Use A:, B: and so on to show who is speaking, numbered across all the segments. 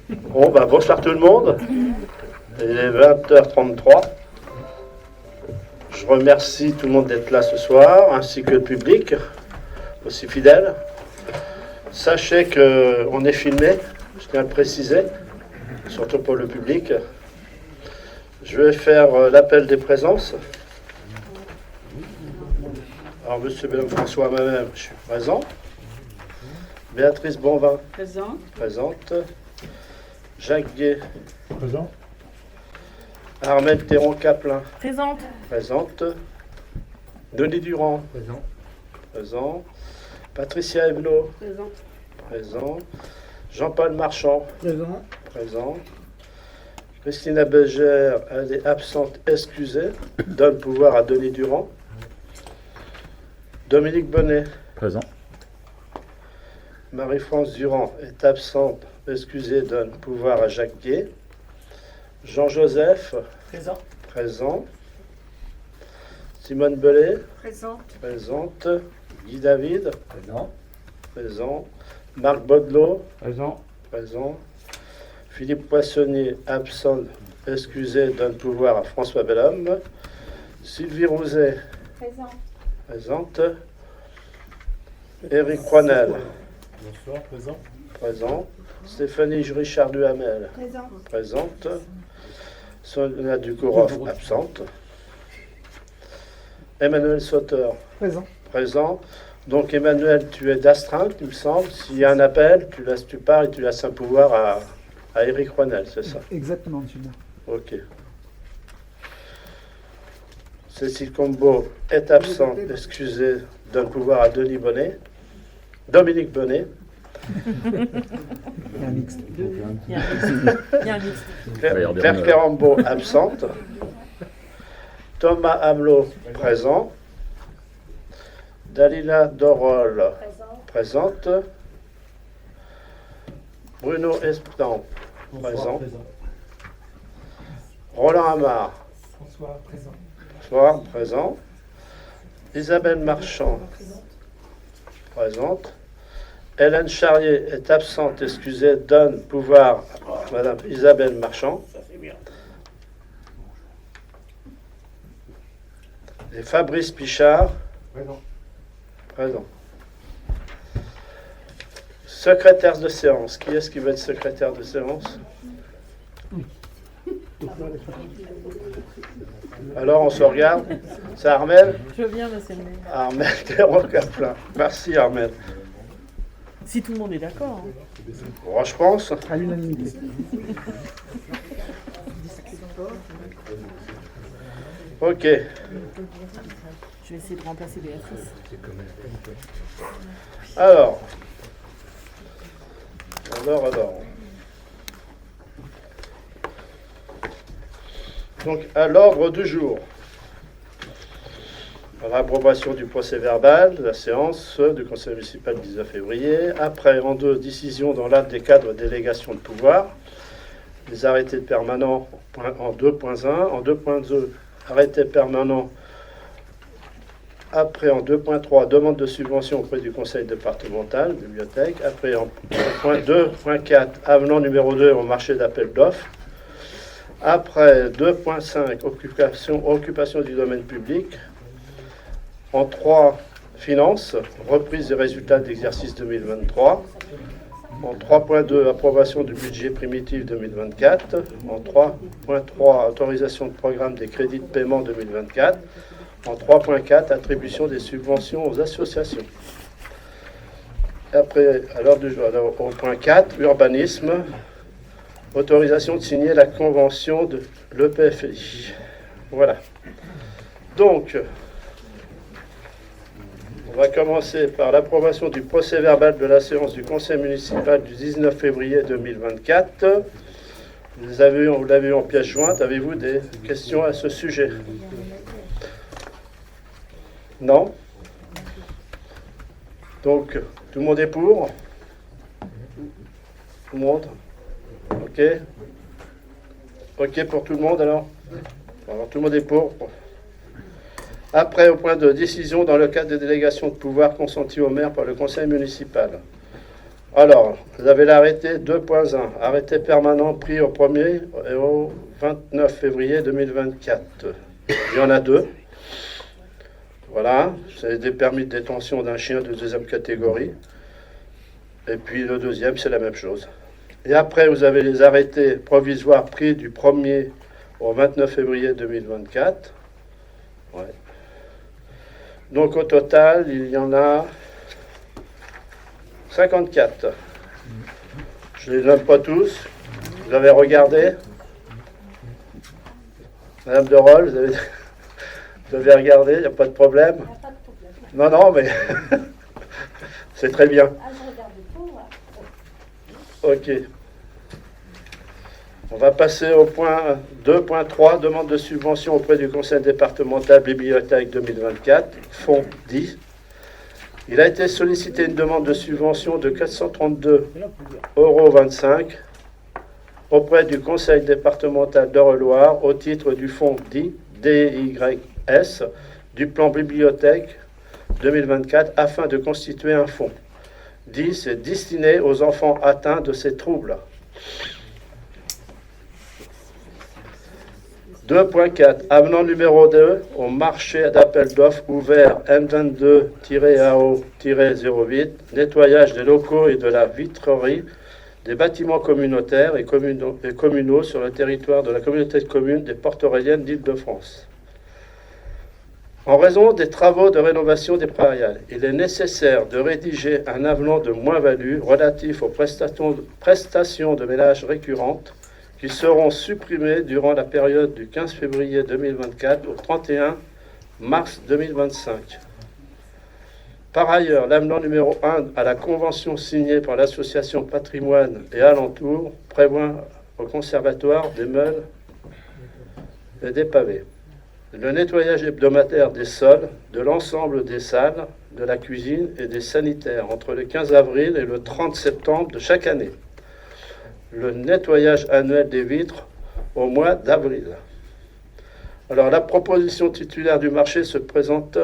A: Bon, bonsoir tout le monde. Il est 20h33. Je remercie tout le monde d'être là ce soir, ainsi que le public, aussi fidèle. Sachez qu'on est filmé, je tiens à le préciser, surtout pour le public. Je vais faire l'appel des présences. Alors, monsieur Bellum François, moi-même, je suis présent. Béatrice Bonvin.
B: Présent.
A: Présente. Jacques Gué.
C: Présent.
A: Armelle Théron-Caplin.
B: Présente.
A: Présente. Denis Durand.
C: Présent.
A: Présent. Patricia Evenot.
B: Présente.
A: Présent. Jean-Paul Marchand.
C: Présent.
A: Présent. Christina Bergère, elle est absente, excusée. Donne pouvoir à Denis Durand. Dominique Bonnet.
D: Présent.
A: Marie-France Durand est absente, excusée, donne pouvoir à Jacques Gué. Jean-Joseph.
B: Présent.
A: Présent. Simone Bellet.
B: Présente.
A: Présente. Guy David.
C: Présent.
A: Présent. Marc Baudelot.
C: Présent.
A: Présent. Philippe Poissonnier, absent, excusé, donne pouvoir à François Bellum. Sylvie Rouzet.
B: Présent.
A: Présente. Éric Croinel.
C: Bonsoir. Présent.
A: Présent. Stéphanie Richard Duhamel.
B: Présent.
A: Présente. Sonia Dukorov, absente. Emmanuel Sauter.
C: Présent.
A: Présent. Donc Emmanuel, tu es d'astreinte, il me semble. S'il y a un appel, tu parles et tu laisses un pouvoir à Éric Croinel, c'est ça?
C: Exactement, monsieur.
A: Ok. Cécile Combeau est absente, excusez, donne pouvoir à Denis Bonnet. Dominique Bonnet.
C: Il y a un mixte.
B: Il y a un mixte.
A: Claire Clérambeau, absente. Thomas Hamelot, présent. Dalila Dorol, présente. Bruno Esplan, présent. Roland Amar,
C: François. Présent.
A: Bonsoir, présent. Isabelle Marchand, présente. Hélène Charrier est absente, excusée, donne pouvoir à Madame Isabelle Marchand. Et Fabrice Pichard,
C: Présent.
A: présent. Secrétaire de séance. Qui est-ce qui va être secrétaire de séance? Alors, on se regarde. C'est Armel?
B: Je viens, monsieur le maire.
A: Armel Théron-Caplin. Merci, Armel.
B: Si tout le monde est d'accord. Hein.
A: Bon, je pense.
C: À l'unanimité.
A: Ok.
B: Je vais essayer de remplacer Béatrice.
A: Alors. Donc, à l'ordre du jour, l'approbation du procès verbal de la séance du Conseil municipal du 19 février. Après, en deux, décision dans l'acte des cadres de délégation de pouvoir. Les arrêtés permanents en 2.1. En 2.2, arrêté permanent. Après, en 2.3, demande de subvention auprès du conseil départemental, bibliothèque. Après, en 2.4, avenant numéro 2 au marché d'appel d'offres. Après, 2.5, occupation du domaine public. En 3, finances, reprise des résultats d'exercice 2023. En 3.2, approbation du budget primitif 2024. En 3.3, autorisation de programme des crédits de paiement 2024. En 3.4, attribution des subventions aux associations. Après, à l'ordre du jour, alors, au point 4, urbanisme, autorisation de signer la convention de l'EPFI. Voilà. Donc, on va commencer par l'approbation du procès verbal de la séance du Conseil municipal du 19 février 2024. Vous l'avez eu en pièce jointe. Avez-vous des questions à ce sujet? Non? Donc, tout le monde est pour? Tout le monde? Ok? Ok pour tout le monde alors? Alors tout le monde est pour. Après, au point de décision, dans le cadre des délégations de pouvoir consenties au maire par le conseil municipal. Alors, vous avez l'arrêté 2.1, arrêté permanent pris au 1er et au 29 février 2024. Il y en a deux. Voilà, c'est des permis de détention d'un chien de deuxième catégorie. Et puis le deuxième, c'est la même chose. Et après, vous avez les arrêtés provisoires pris du 1er au 29 février 2024. Ouais. Donc au total, il y en a 54. Je ne les nomme pas tous. Vous avez regardé Madame de Roll, vous avez regardé, il n'y a pas de problème. Non, non, mais c'est très bien. Ok. On va passer au point 2.3, demande de subvention auprès du Conseil départemental Bibliothèque 2024, fonds 10. Il a été sollicité une demande de subvention de 432,25 € auprès du Conseil départemental d'Eure-et-Loir au titre du fonds DYS du plan Bibliothèque 2024 afin de constituer un fonds. 10 est destiné aux enfants atteints de ces troubles. 2.4. Avenant numéro 2 au marché d'appel d'offres ouvert M22-AO-08, nettoyage des locaux et de la vitrerie des bâtiments communautaires et communaux sur le territoire de la communauté de communes des Portes-Auréliennes d'Île-de-France. En raison des travaux de rénovation des prairiales, il est nécessaire de rédiger un avenant de moins-value relatif aux prestations de ménage récurrentes qui seront supprimées durant la période du 15 février 2024 au 31 mars 2025. Par ailleurs, l'avenant numéro 1 à la convention signée par l'association Patrimoine et Alentours prévoit au conservatoire des meules et des pavés le nettoyage hebdomadaire des sols, de l'ensemble des salles, de la cuisine et des sanitaires entre le 15 avril et le 30 septembre de chaque année. Le nettoyage annuel des vitres au mois d'avril. Alors, la proposition titulaire du marché se présente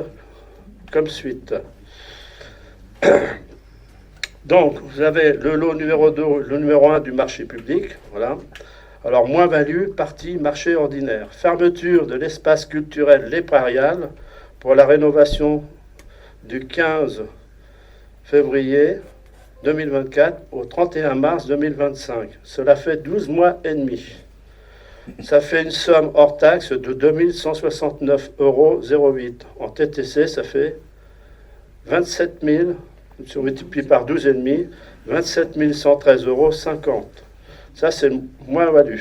A: comme suite. Donc, vous avez le lot numéro 2, le numéro 1 du marché public, voilà. Alors, moins-value, partie marché ordinaire. Fermeture de l'espace culturel Les Prairiales pour la rénovation du 15 février 2024 au 31 mars 2025. Cela fait 12 mois et demi. Ça fait une somme hors taxe de 2169,08 €. En TTC, ça fait 27 000, si on multiplie par 12,5, 27 113,50 €. Ça, c'est le moins-value.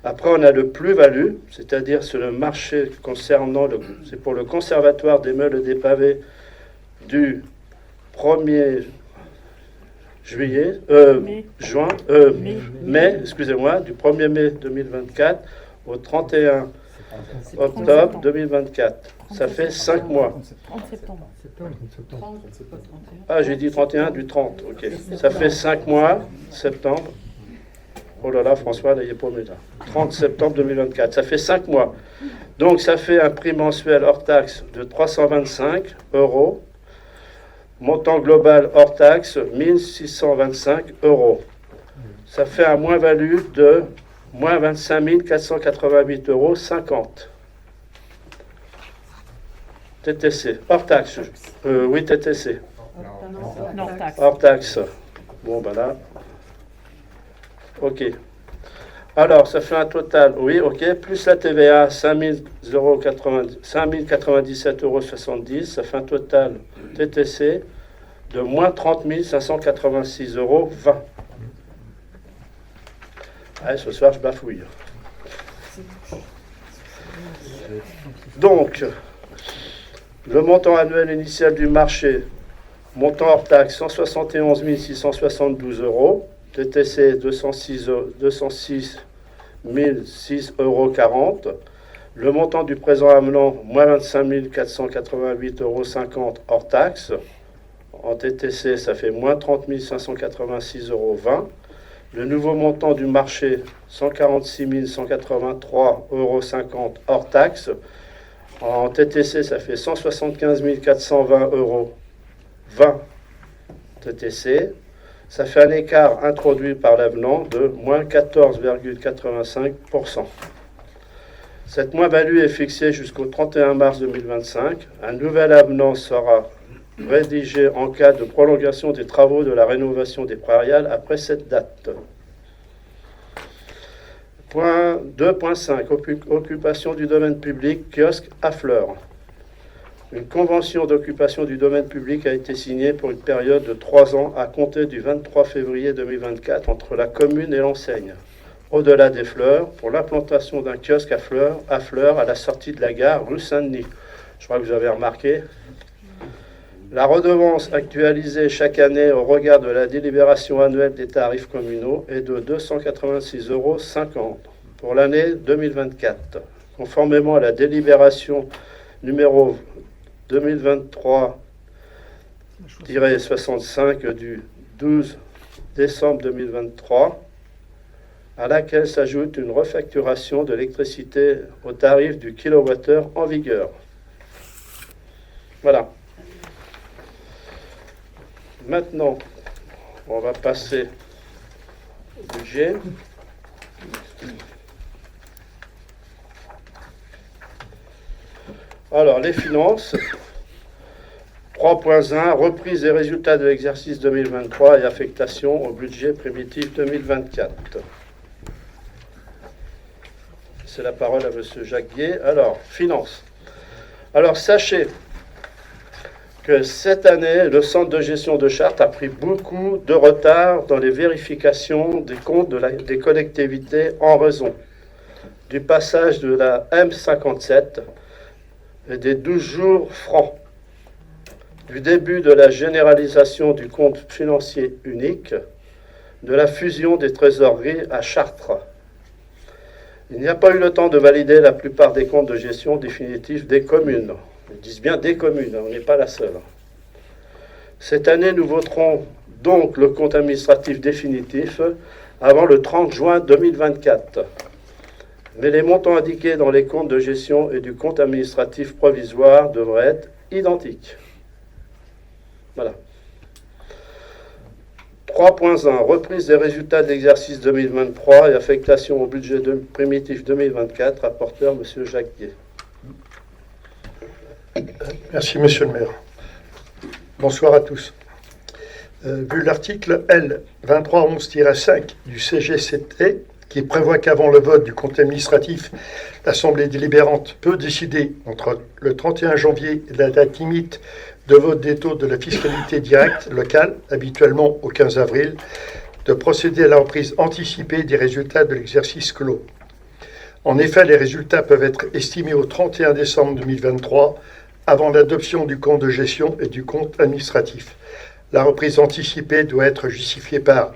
A: Après, on a le plus-value, c'est-à-dire sur le marché concernant, c'est pour le conservatoire des meules et des pavés du 1er mai, excusez-moi, du 1er mai 2024 au 31 octobre 2024. Ça fait 5 mois.
B: 30 septembre.
A: Ah, j'ai dit 31 du 30, ok. Ça fait 5 mois, septembre. Oh là là, François, n'ayez pas mis là. 30 septembre 2024, ça fait 5 mois. Donc, ça fait un prix mensuel hors taxe de 325 €. Montant global hors taxe, 1625 €. Ça fait un moins-value de moins 25 488,50 €. TTC, hors taxe. Oui, TTC.
B: Non, taxe.
A: Hors taxe. Bon, ben là. OK. Alors, ça fait un total, oui, OK, plus la TVA, 5097,70 €, ça fait un total TTC de moins 30 586,20 €. Ouais, ce soir, je bafouille. Donc, le montant annuel initial du marché, montant hors taxe, 171 672 €. TTC 206 006,40 €. Le montant du présent avenant, moins 25 488,50 € hors taxe. En TTC, ça fait moins 30 586,20 €. Le nouveau montant du marché, 146 183,50 € hors taxe. En TTC, ça fait 175 420,20 € TTC. Ça fait un écart introduit par l'avenant de moins 14,85%. Cette moins-value est fixée jusqu'au 31 mars 2025. Un nouvel avenant sera rédigé en cas de prolongation des travaux de la rénovation des prairiales après cette date. Point 2.5. Occupation du domaine public, kiosque à Fleurs. Une convention d'occupation du domaine public a été signée pour une période de 3 ans à compter du 23 février 2024 entre la commune et l'enseigne. Au-delà des Fleurs, pour l'implantation d'un kiosque à Fleurs à la sortie de la gare rue Saint-Denis. Je crois que vous avez remarqué. La redevance actualisée chaque année au regard de la délibération annuelle des tarifs communaux est de 286,50 € pour l'année 2024, conformément à la délibération numéro 2023-65 du 12 décembre 2023, à laquelle s'ajoute une refacturation de l'électricité au tarif du kilowattheure en vigueur. Voilà. Maintenant, on va passer au budget. Alors, les finances. 3.1, reprise des résultats de l'exercice 2023 et affectation au budget primitif 2024. C'est la parole à M. Jacques Guier. Alors, finances. Alors, sachez que cette année, le centre de gestion de Chartres a pris beaucoup de retard dans les vérifications des comptes des collectivités en raison du passage de la M57 et des 12 jours francs, du début de la généralisation du compte financier unique, de la fusion des trésoreries à Chartres. Il n'y a pas eu le temps de valider la plupart des comptes de gestion définitifs des communes. Ils disent bien des communes, on n'est pas la seule. Cette année, nous voterons donc le compte administratif définitif avant le 30 juin 2024. Mais les montants indiqués dans les comptes de gestion et du compte administratif provisoire devraient être identiques. Voilà. 3.1. Reprise des résultats de l'exercice 2023 et affectation au budget primitif 2024. Rapporteur, M. Jacques Guier.
D: Merci, Monsieur le maire. Bonsoir à tous. Vu l'article L. 2311-5 du CGCT, qui prévoit qu'avant le vote du compte administratif, l'Assemblée délibérante peut décider, entre le 31 janvier et la date limite de vote des taux de la fiscalité directe locale, habituellement au 15 avril, de procéder à la reprise anticipée des résultats de l'exercice clos. En effet, les résultats peuvent être estimés au 31 décembre 2023, avant l'adoption du compte de gestion et du compte administratif. La reprise anticipée doit être justifiée par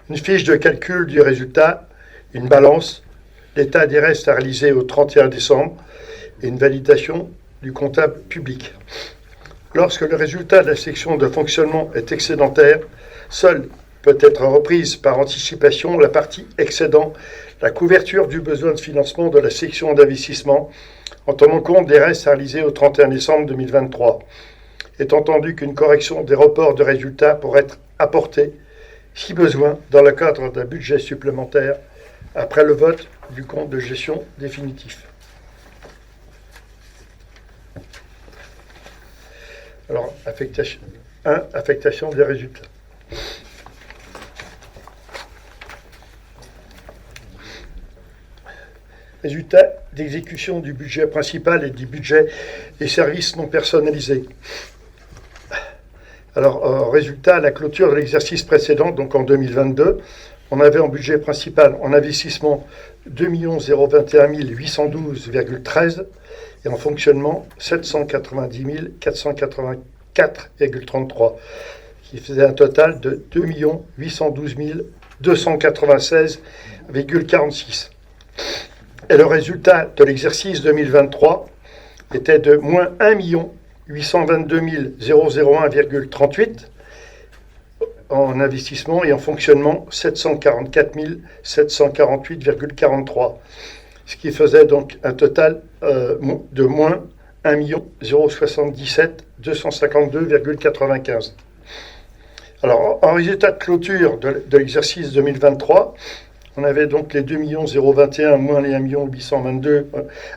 D: une fiche de calcul du résultat, une balance, l'état des restes à réaliser au 31 décembre et une validation du comptable public. Lorsque le résultat de la section de fonctionnement est excédentaire, seule peut être reprise par anticipation la partie excédant la couverture du besoin de financement de la section d'investissement en tenant compte des restes à réaliser au 31 décembre 2023, étant entendu qu'une correction des reports de résultats pourrait être apportée, si besoin, dans le cadre d'un budget supplémentaire après le vote du compte de gestion définitif. Alors, affectation 1, affectation des résultats. Résultat d'exécution du budget principal et du budget des services non personnalisés. Alors, résultat à la clôture de l'exercice précédent, donc en 2022, on avait en budget principal, en investissement, 2 021 812,13 et en fonctionnement, 790 484,33, qui faisait un total de 2 812 296,46. Et le résultat de l'exercice 2023 était de moins 1 822 001,38 en investissement et en fonctionnement 744 748,43, ce qui faisait donc un total de moins 1 077 252,95. Alors, en résultat de clôture de l'exercice 2023, on avait donc les 2 021 moins les 1 822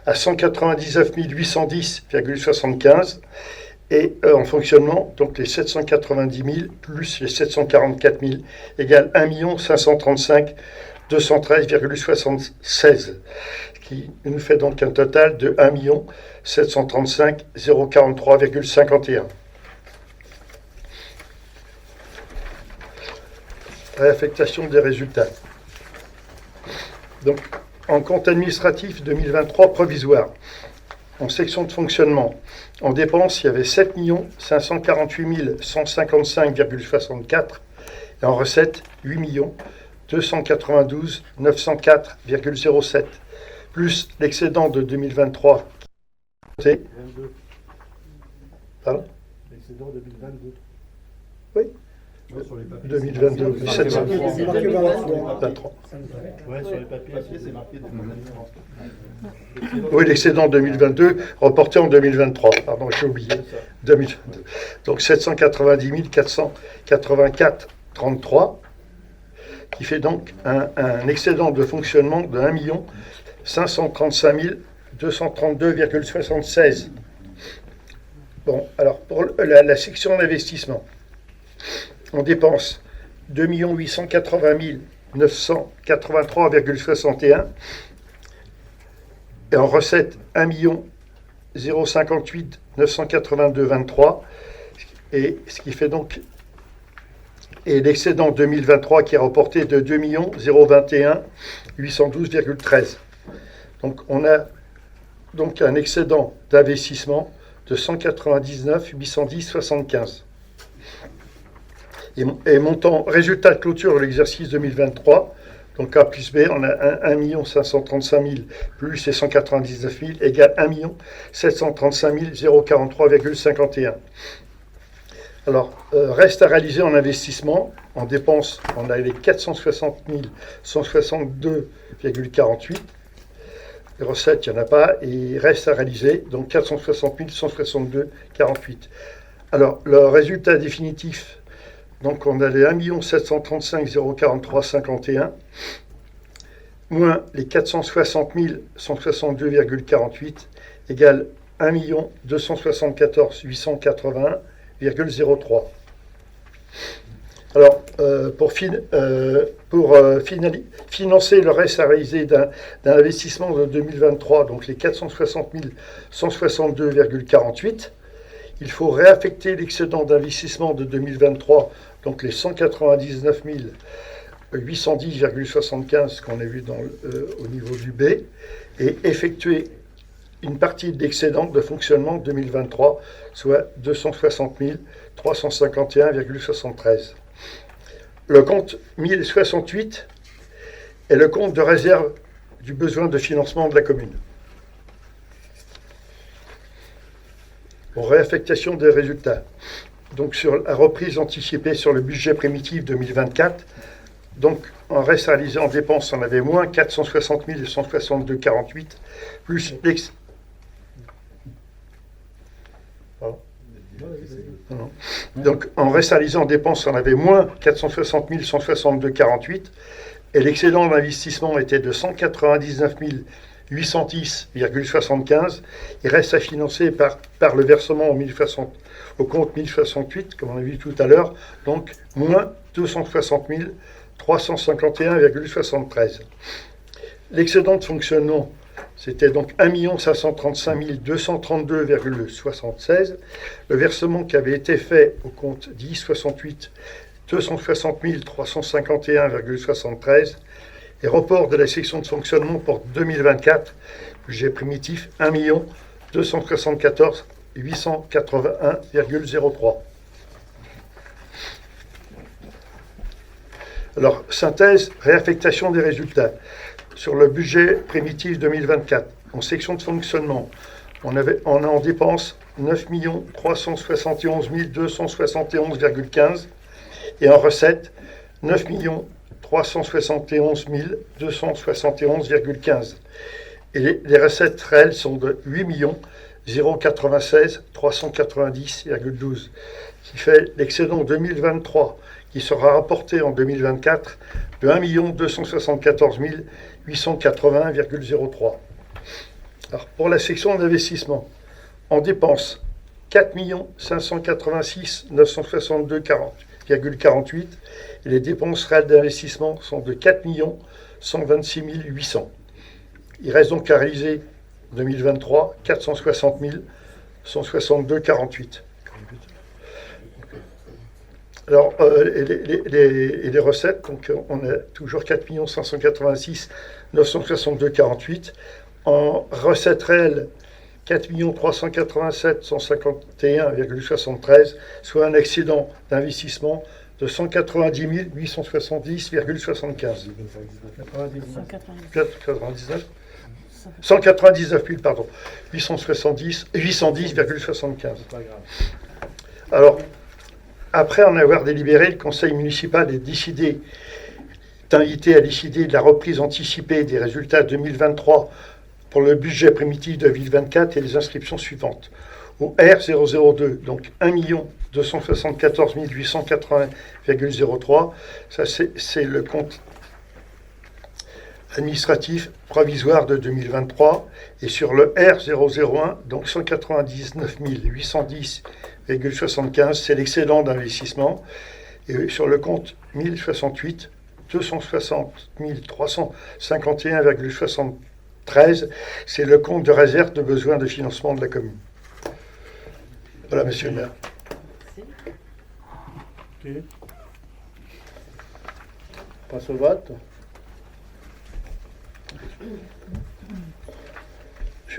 D: à 199 810,75 et en fonctionnement, donc les 790 000 plus les 744 000 égale 1 535 213,76, qui nous fait donc un total de 1 735 043,51. Réaffectation des résultats. Donc, en compte administratif 2023 provisoire, en section de fonctionnement, en dépenses, il y avait 7 548 155,64 et en recettes, 8 292 904,07, plus l'excédent de 2023. C'est
A: 22.
D: Pardon
A: L'excédent 2022.
D: Oui.
C: Ouais, sur les papiers,
D: 2022,
C: c'est
D: 700.
C: marqué
D: 23.
A: Ouais, sur les papiers,
C: c'est marqué 2023.
D: Oui, l'excédent 2022 reporté en 2023. Pardon, j'ai oublié. 2022. Donc 790 484,33, qui fait donc un excédent de fonctionnement de 1 535 232,76. Bon, alors pour la section d'investissement, on dépense 2 880 983,61 et en recette 1 058 982,23 et ce qui fait donc et l'excédent 2023 qui est reporté de 2 021 812,13. Donc on a donc un excédent d'investissement de 199 810,75. Et montant résultat de clôture de l'exercice 2023, donc A plus B, on a 1 535 000 plus les 199 000 égale 1 735 043,51. Alors, reste à réaliser en investissement, en dépenses, on a les 460 162,48. Les recettes, il n'y en a pas, et il reste à réaliser, donc 460 162,48. Alors, le résultat définitif, donc on a les 1 735 043,51, moins les 460 162,48, égale 1 274 881,03. Alors, pour financer le reste à réaliser d'un investissement de 2023, donc les 460 162,48, il faut réaffecter l'excédent d'investissement de 2023, donc les 199 810,75 qu'on a vu au niveau du B, et effectuer une partie de l'excédent de fonctionnement 2023, soit 260 351,73. Le compte 1068 est le compte de réserve du besoin de financement de la commune. Pour réaffectation des résultats. Donc sur la reprise anticipée sur le budget primitif 2024, donc en reste à réaliser en dépenses, on avait moins 460 162,48, plus l'ex... Donc en reste à réaliser en dépenses, on avait moins 460 162,48, et l'excédent d'investissement était de 199 810,75. Il reste à financer par le versement au compte 1068, comme on a vu tout à l'heure, donc moins 260 351,73. L'excédent de fonctionnement, c'était donc 1 535 232,76. Le versement qui avait été fait au compte 1068, 260 351,73. Et report de la section de fonctionnement pour 2024, budget primitif, 1 274 881,03. Alors, synthèse, réaffectation des résultats. Sur le budget primitif 2024, en section de fonctionnement, on a en dépense 9 371 271,15 et en recette 9 371 271,15. Et les recettes réelles sont de 8 096 390,12, qui fait l'excédent 2023 qui sera rapporté en 2024 de 1 274 881,03. Alors, pour la section d'investissement, en dépenses, 4 586 962,48 et les dépenses réelles d'investissement sont de 4 126 800. Il reste donc à réaliser 2023 460 162,48. Alors, les recettes, donc on a toujours 4 586 962,48. En recettes réelles, 4 387 151,73, soit un excédent d'investissement de 190 870,75. 199 000, pardon, 810,75. Alors, après en avoir délibéré, le conseil municipal est invité à décider de la reprise anticipée des résultats 2023 pour le budget primitif de 2024 et les inscriptions suivantes. Au R002, donc 1 274 880,03, ça c'est le compte administratif provisoire de 2023, et sur le R001, donc 199 810,75, c'est l'excédent d'investissement, et sur le compte 1068, 260 351,73, c'est le compte de réserve de besoins de financement de la commune. Voilà, monsieur le maire.
A: Ok. On passe au vote.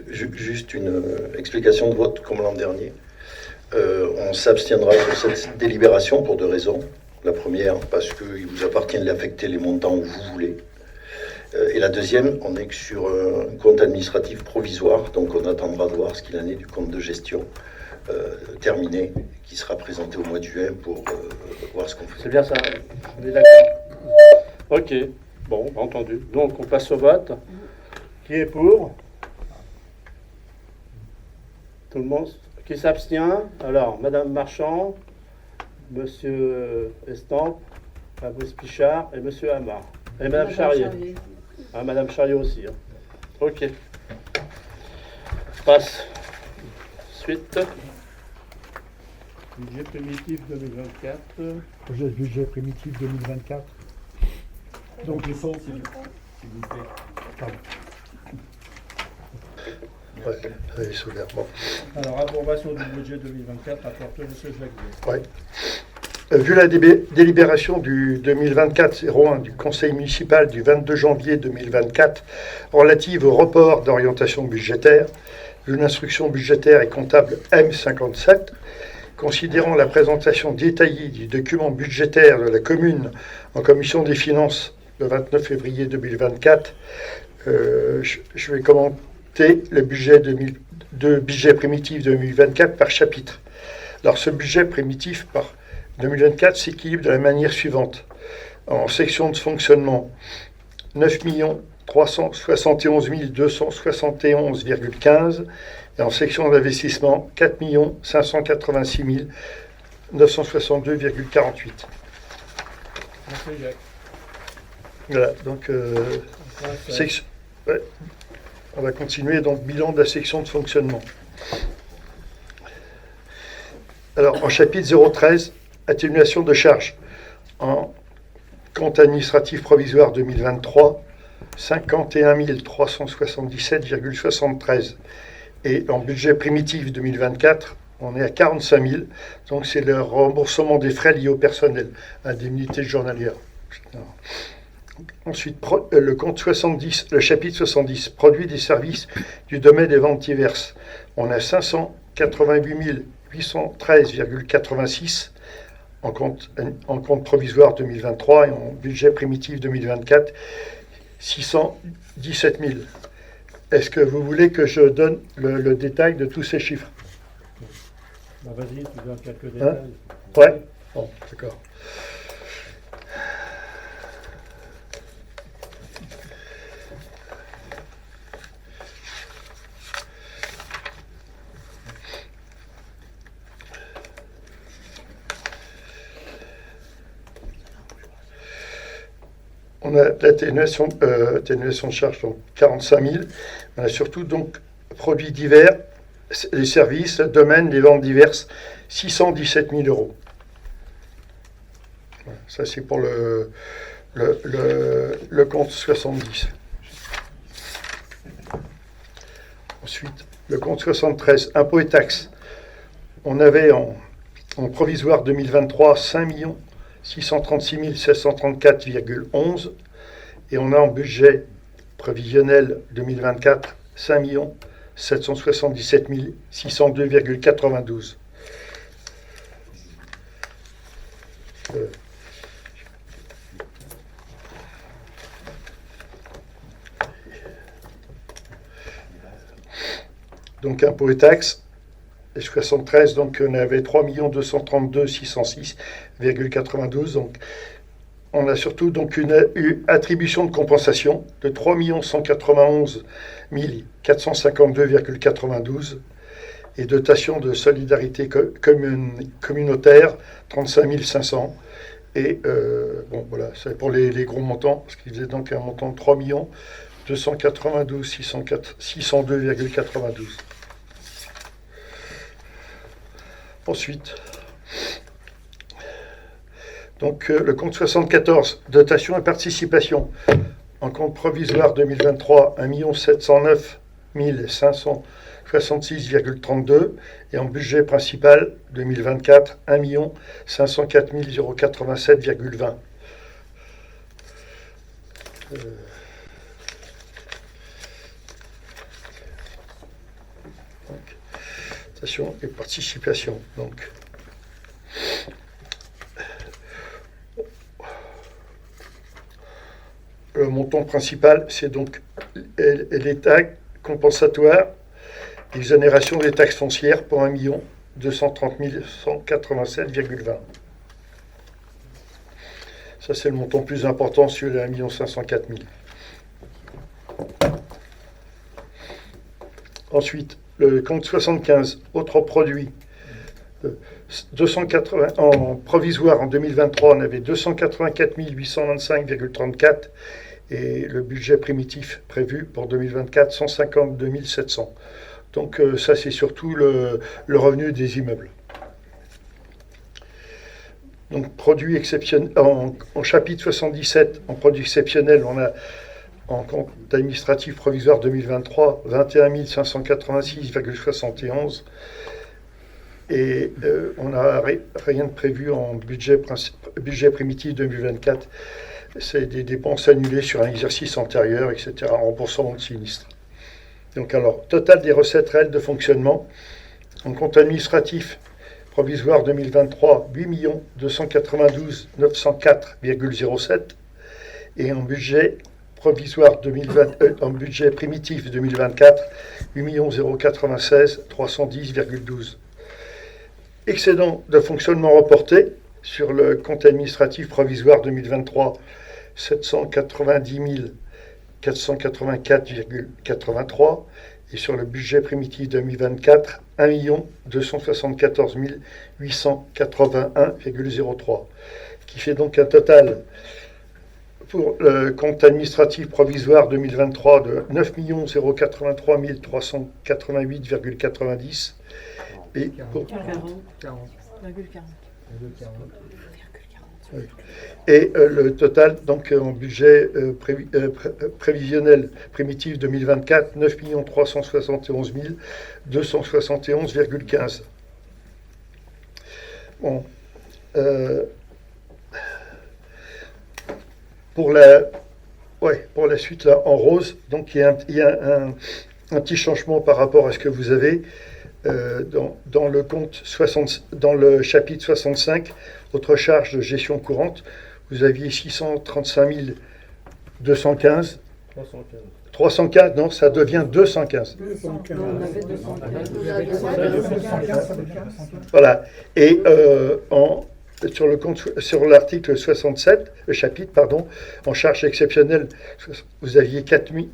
E: Juste une explication de vote comme l'an dernier. On s'abstiendra sur cette délibération pour deux raisons. La première, parce qu'il vous appartient de l'affecter les montants où vous voulez. Et la deuxième, on est que sur un compte administratif provisoire, donc on attendra de voir ce qu'il en est du compte de gestion terminé, qui sera présenté au mois de juin pour voir ce qu'on fait.
A: C'est bien ça. On est d'accord. Ok. Bon, entendu. Donc on passe au vote. Qui est pour? Tout le monde? Qui s'abstient? Alors, Madame Marchand, Monsieur Estampe, Fabrice Pichard et Monsieur Hamar. Et Madame Charrier. Ah, Madame Charrier aussi. Hein. Ok. Passe. Suite. Budget primitif 2024.
D: Projet de budget primitif 2024.
C: Donc les fonds, s'il vous plaît.
D: Pardon. Ouais, allez, Solaire, bon.
C: Alors, approbation du budget 2024, rapporteur M. Jacques.
D: Ouais. Vu la délibération du 2024-01 du Conseil municipal du 22 janvier 2024 relative au report d'orientation budgétaire, une instruction budgétaire et comptable M57, considérant la présentation détaillée du document budgétaire de la commune en commission des finances le 29 février 2024, je vais commenter le budget budget primitif 2024 par chapitre. Alors ce budget primitif par 2024 s'équilibre de la manière suivante. En section de fonctionnement, 9 371 271,15 et en section d'investissement, 4 586 962,48.
C: Merci Jacques.
D: Voilà, donc ouais. On va continuer, donc bilan de la section de fonctionnement. Alors, en chapitre 013, atténuation de charges. En compte administratif provisoire 2023, 51 377,73. Et en budget primitif 2024, on est à 45 000. Donc, c'est le remboursement des frais liés au personnel, indemnité journalière. Ensuite, le compte 70, le chapitre 70, produits des services du domaine des ventes diverses. On a 588 813,86 en compte provisoire 2023 et en budget primitif 2024, 617 000. Est-ce que vous voulez que je donne le détail de tous ces chiffres?
C: Bah, vas-y, tu donnes quelques détails.
D: Ouais. Bon, d'accord. on a l'atténuation atténuation de charge, donc 45 000. On a surtout donc produits divers, les services, domaines, les ventes diverses, 617 000 euros. Voilà, ça, c'est pour le compte 70. Ensuite, le compte 73, impôts et taxes. On avait en provisoire 2023 5 636 734,11 et on a en budget prévisionnel 2024 5 777 602,92. Donc impôts et taxes, et 73, donc on avait 3 232 606,92. Donc on a surtout donc une attribution de compensation de 3 191 452,92 et dotation de solidarité communautaire 35 500. Et bon voilà, c'est pour les gros montants, parce qu'il faisait donc un montant de 3 292 602,92. Ensuite, donc le compte 74, dotation et participation. En compte provisoire 2023, 1 709 566,32 et en budget principal 2024, 1 504 087,20. Dotation et participation. Donc, le montant principal, c'est donc l'État compensatoire, exonération des taxes foncières pour 1 230 187,20. Ça, c'est le montant plus important sur les 1 504 000. Ensuite, le compte 75, autres produits. 280, en provisoire en 2023, on avait 284 825,34 et le budget primitif prévu pour 2024, 152 700. Donc ça, c'est surtout le revenu des immeubles. Donc produits exceptionnels, en chapitre 77, en produits exceptionnels, on a en compte administratif provisoire 2023, 21 586,71 et on n'a rien de prévu en budget primitif 2024. C'est des dépenses annulées sur un exercice antérieur, etc., remboursement de sinistre. Donc alors, total des recettes réelles de fonctionnement, en compte administratif provisoire 2023, 8 292 904,07 et en budget provisoire 2020, en budget primitif 2024, 8 096 310,12. Excédent de fonctionnement reporté sur le compte administratif provisoire 2023, 790 484,83 et sur le budget primitif 2024, 1 274 881,03, qui fait donc un total pour le compte administratif provisoire 2023 de 9 083 388,90 et pour
B: 40,40.
D: et le total donc en budget prévisionnel primitif 2024 9 371 271,15. Bon, pour la suite là en rose, donc il y a un petit changement par rapport à ce que vous avez dans le compte 60, dans le chapitre 65, autre charge de gestion courante, vous aviez 635 215. 315, non, ça devient 215.
B: On avait 215.
D: Voilà. Et sur le compte, sur l'article 67, le chapitre, pardon, en charge exceptionnelle, vous aviez 4 000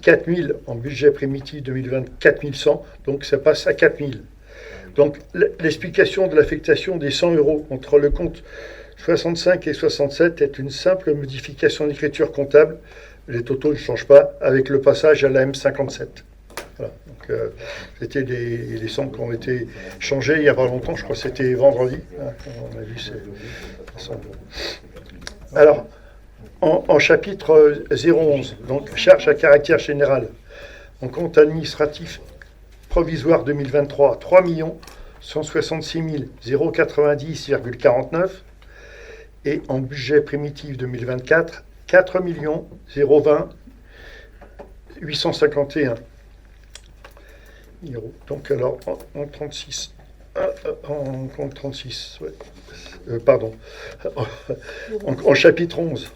D: en budget primitif 2020, 4 100, donc ça passe à 4 000. Donc l'explication de l'affectation des 100 euros entre le compte 65 et 67 est une simple modification d'écriture comptable. Les totaux ne changent pas avec le passage à la M57. Voilà. Donc, c'était les sommes qui ont été changées il n'y a pas longtemps, je crois que c'était vendredi. Hein, on a vu alors, en chapitre 011, donc charge à caractère général, en compte administratif provisoire 2023, 3 166 090,49 et en budget primitif 2024, 4 020 851 euros. Donc alors en 36, en compte 36, ouais. Pardon, en chapitre 11.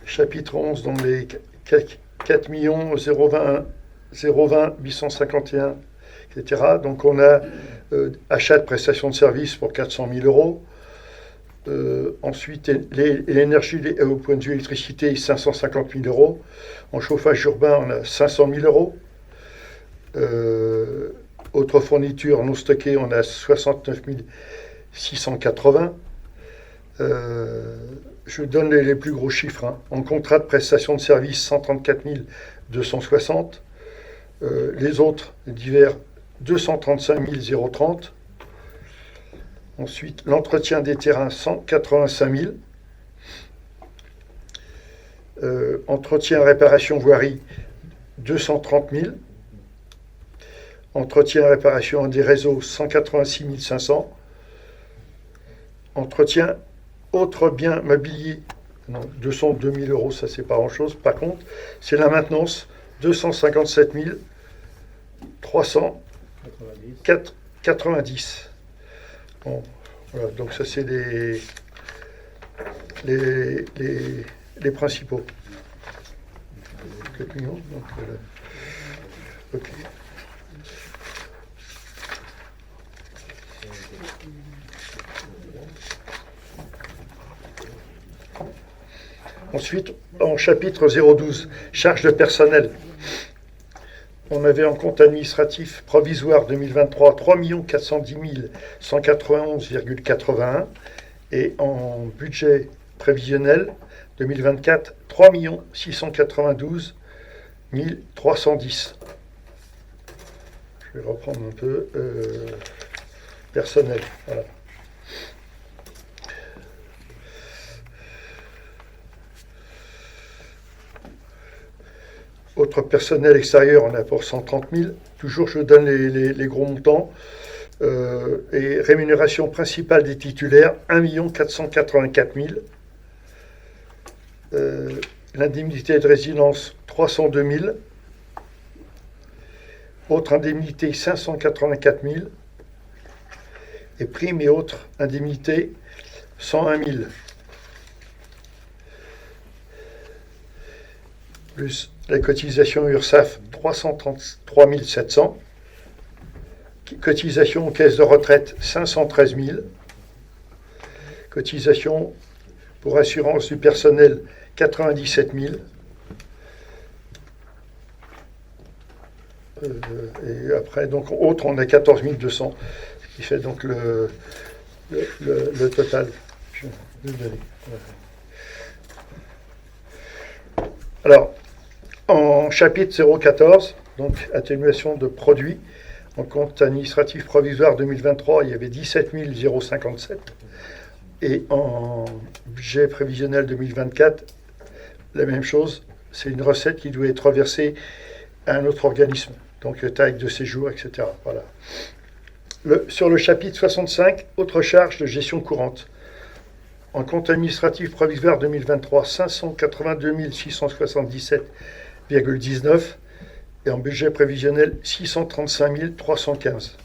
D: Chapitre 11, dans les 4 020 851, etc. Donc on a achat de prestations de services pour 400 000 euros. Ensuite, l'énergie au point de vue électricité, 550 000 euros. En chauffage urbain, on a 500 000 euros. Autres fournitures non stockées, on a 69 680. Je donne les plus gros chiffres. Hein. En contrat de prestation de services, 134 260. Les autres, divers, 235 030. Ensuite, l'entretien des terrains, 185 000. Entretien, réparation, voirie, 230 000. Entretien, réparation des réseaux, 186 500. Entretien, autres biens mobiliers, 202 000 euros, ça c'est pas grand-chose. Par contre, c'est la maintenance, 257 390. Bon, voilà, donc ça c'est les principaux. Donc, ok. Ensuite, en chapitre 012, charges de personnel, on avait en compte administratif provisoire 2023 3 410 191,81 et en budget prévisionnel 2024 3 692 310. Je vais reprendre un peu personnel. Voilà. Autre personnel extérieur, on a pour 130 000. Toujours, je donne les gros montants. Et rémunération principale des titulaires, 1 484 000. L'indemnité de résidence, 302 000. Autre indemnité, 584 000. Et primes et autres indemnités, 101 000. Plus la cotisation URSSAF, 333 700. Cotisation aux caisses de retraite, 513 000. Cotisation pour assurance du personnel, 97 000. Et après, donc, autre, on a 14 200, ce qui fait donc le total. Je vais le donner. Alors, en chapitre 014, donc atténuation de produits, en compte administratif provisoire 2023, il y avait 17 057. Et en budget prévisionnel 2024, la même chose, c'est une recette qui doit être reversée à un autre organisme, donc taille de séjour, etc. Voilà. Sur le chapitre 65, autres charges de gestion courante. En compte administratif provisoire 2023, 582 677,19 et en budget prévisionnel 635 315.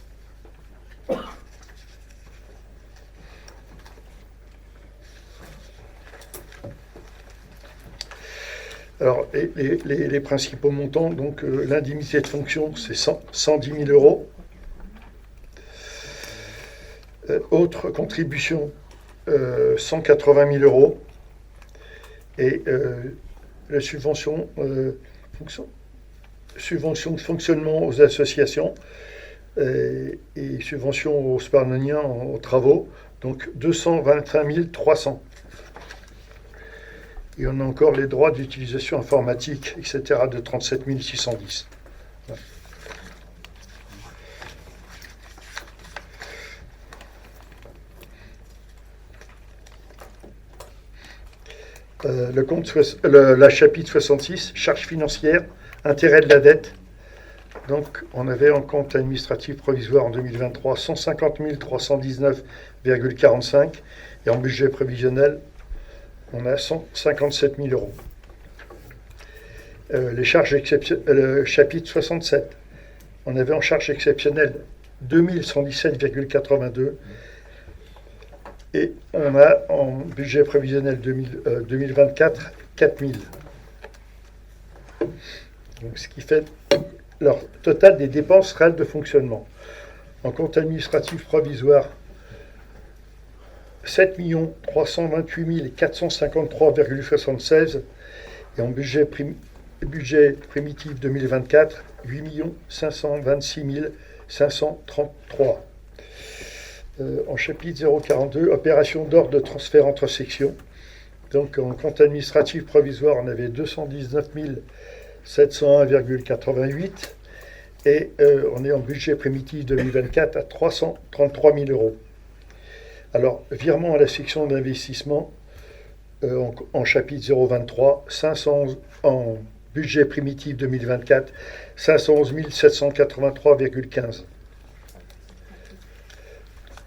D: Alors, les principaux montants, donc l'indemnité de fonction, c'est 110 000 euros. Autres contributions, 180 000 euros. Et la subvention de fonctionnement aux associations, et subventions aux Sparnoniens aux travaux, donc 225 300. Et on a encore les droits d'utilisation informatique, etc., de 37 610. Voilà. La chapitre 66, charges financières, intérêt de la dette. Donc, on avait en compte administratif provisoire en 2023 150 319,45 et en budget prévisionnel, on a 157 000 euros. Les charges exceptionnelles, chapitre 67, on avait en charge exceptionnelle 2117,82 et on a en budget prévisionnel 2024 4000. Donc, ce qui fait leur total des dépenses réelles de fonctionnement. En compte administratif provisoire, 7 328 453,76 et en budget primitif 2024, 8 526 533. En chapitre 042, opération d'ordre de transfert entre sections. Donc en compte administratif provisoire, on avait 219 701,88 et on est en budget primitif 2024 à 333 000 euros. Alors, virement à la section d'investissement en chapitre 023, 511 en budget primitif 2024, 511 783,15.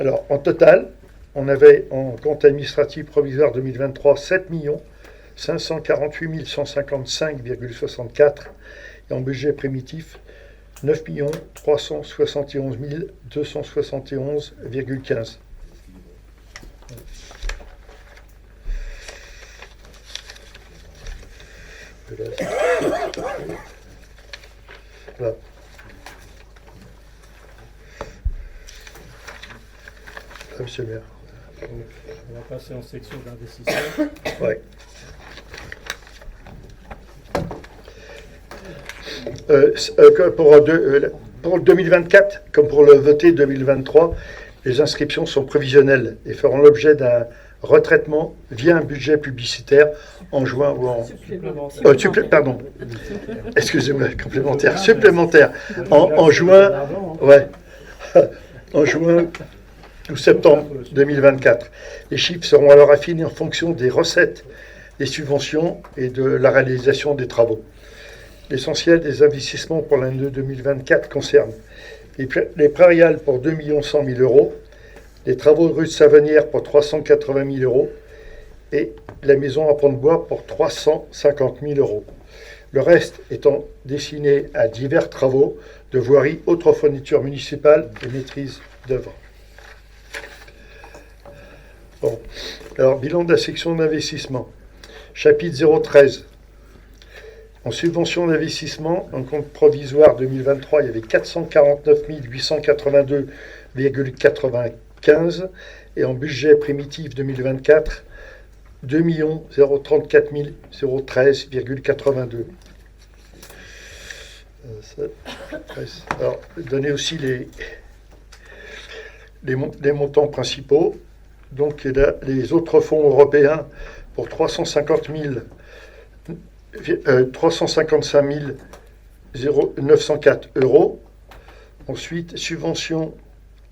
D: Alors, en total, on avait en compte administratif provisoire 2023 7 548 155,64 et en budget primitif 9 371 271,15. Voilà. Monsieur le maire.
C: On va passer en section d'investissement.
D: Ouais. Pour le 2024, comme pour le voté 2023, les inscriptions sont prévisionnelles et feront l'objet d'un retraitement via un budget publicitaire en juin ou en... pardon. Excusez-moi, complémentaire. Supplémentaire. En juin... Ouais. En juin ou septembre 2024. Les chiffres seront alors affinés en fonction des recettes, des subventions et de la réalisation des travaux. L'essentiel des investissements pour l'année 2024 concerne les prairiales pour 2 100 000 euros, les travaux de rue de Savonnière pour 380 000 euros et la maison à Pont-de-Bois pour 350 000 euros. Le reste étant destiné à divers travaux de voirie, autres fournitures municipales et maîtrise d'œuvre. Bon. Alors, bilan de la section d'investissement. Chapitre 013. En subvention d'investissement, en compte provisoire 2023, il y avait 449 882,95 et en budget primitif 2024, 2 034 013,82. Alors, donner aussi les montants principaux. Donc, les autres fonds européens pour 355 904 euros. Ensuite, subvention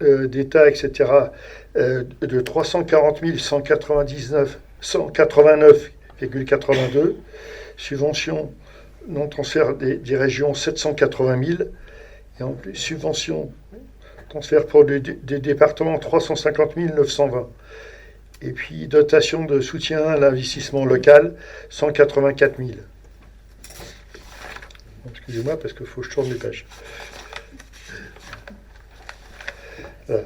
D: d'État, etc., de 340 189,82. Subvention non transfert des régions, 780 000. Et en plus, subvention transfert pour des départements, 350 920. Et puis, dotation de soutien à l'investissement local, 184 000. Excusez-moi, parce qu'il faut que je tourne les pages. Voilà.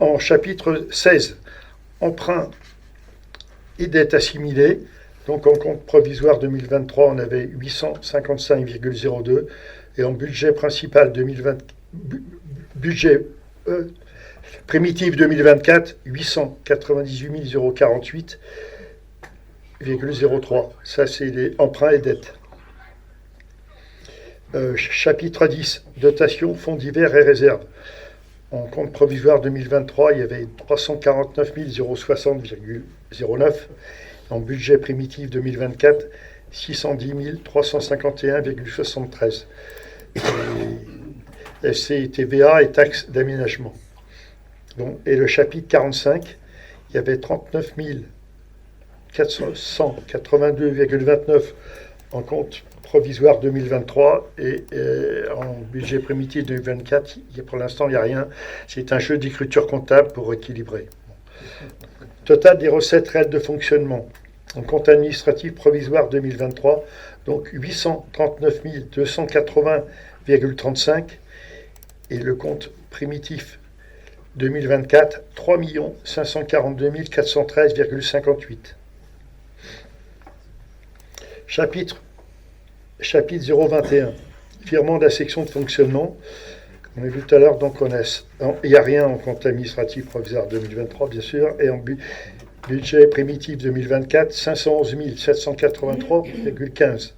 D: En chapitre 16, emprunt et dette assimilée. Donc, en compte provisoire 2023, on avait 855,02. Et en budget principal 2020, budget primitif 2024, 898 048,03. Ça, c'est les emprunts et dettes. Chapitre 10, dotation, fonds divers et réserves. En compte provisoire 2023, il y avait 349 060,09. En budget primitif 2024, 610 351,73. FC et TVA et taxes d'aménagement. Bon, et le chapitre 45, il y avait 39 482,29 en compte provisoire 2023 et en budget primitif 2024, pour l'instant, il n'y a rien. C'est un jeu d'écriture comptable pour équilibrer. Total des recettes réelles de fonctionnement. En compte administratif provisoire 2023, donc 839 280,35 et le compte primitif 2024, 3 542 413,58. Chapitre 021, virement de la section de fonctionnement. Comme on a vu tout à l'heure, donc il n'y a rien en compte administratif provisoire 2023, bien sûr, et en budget primitif 2024, 511 783,15.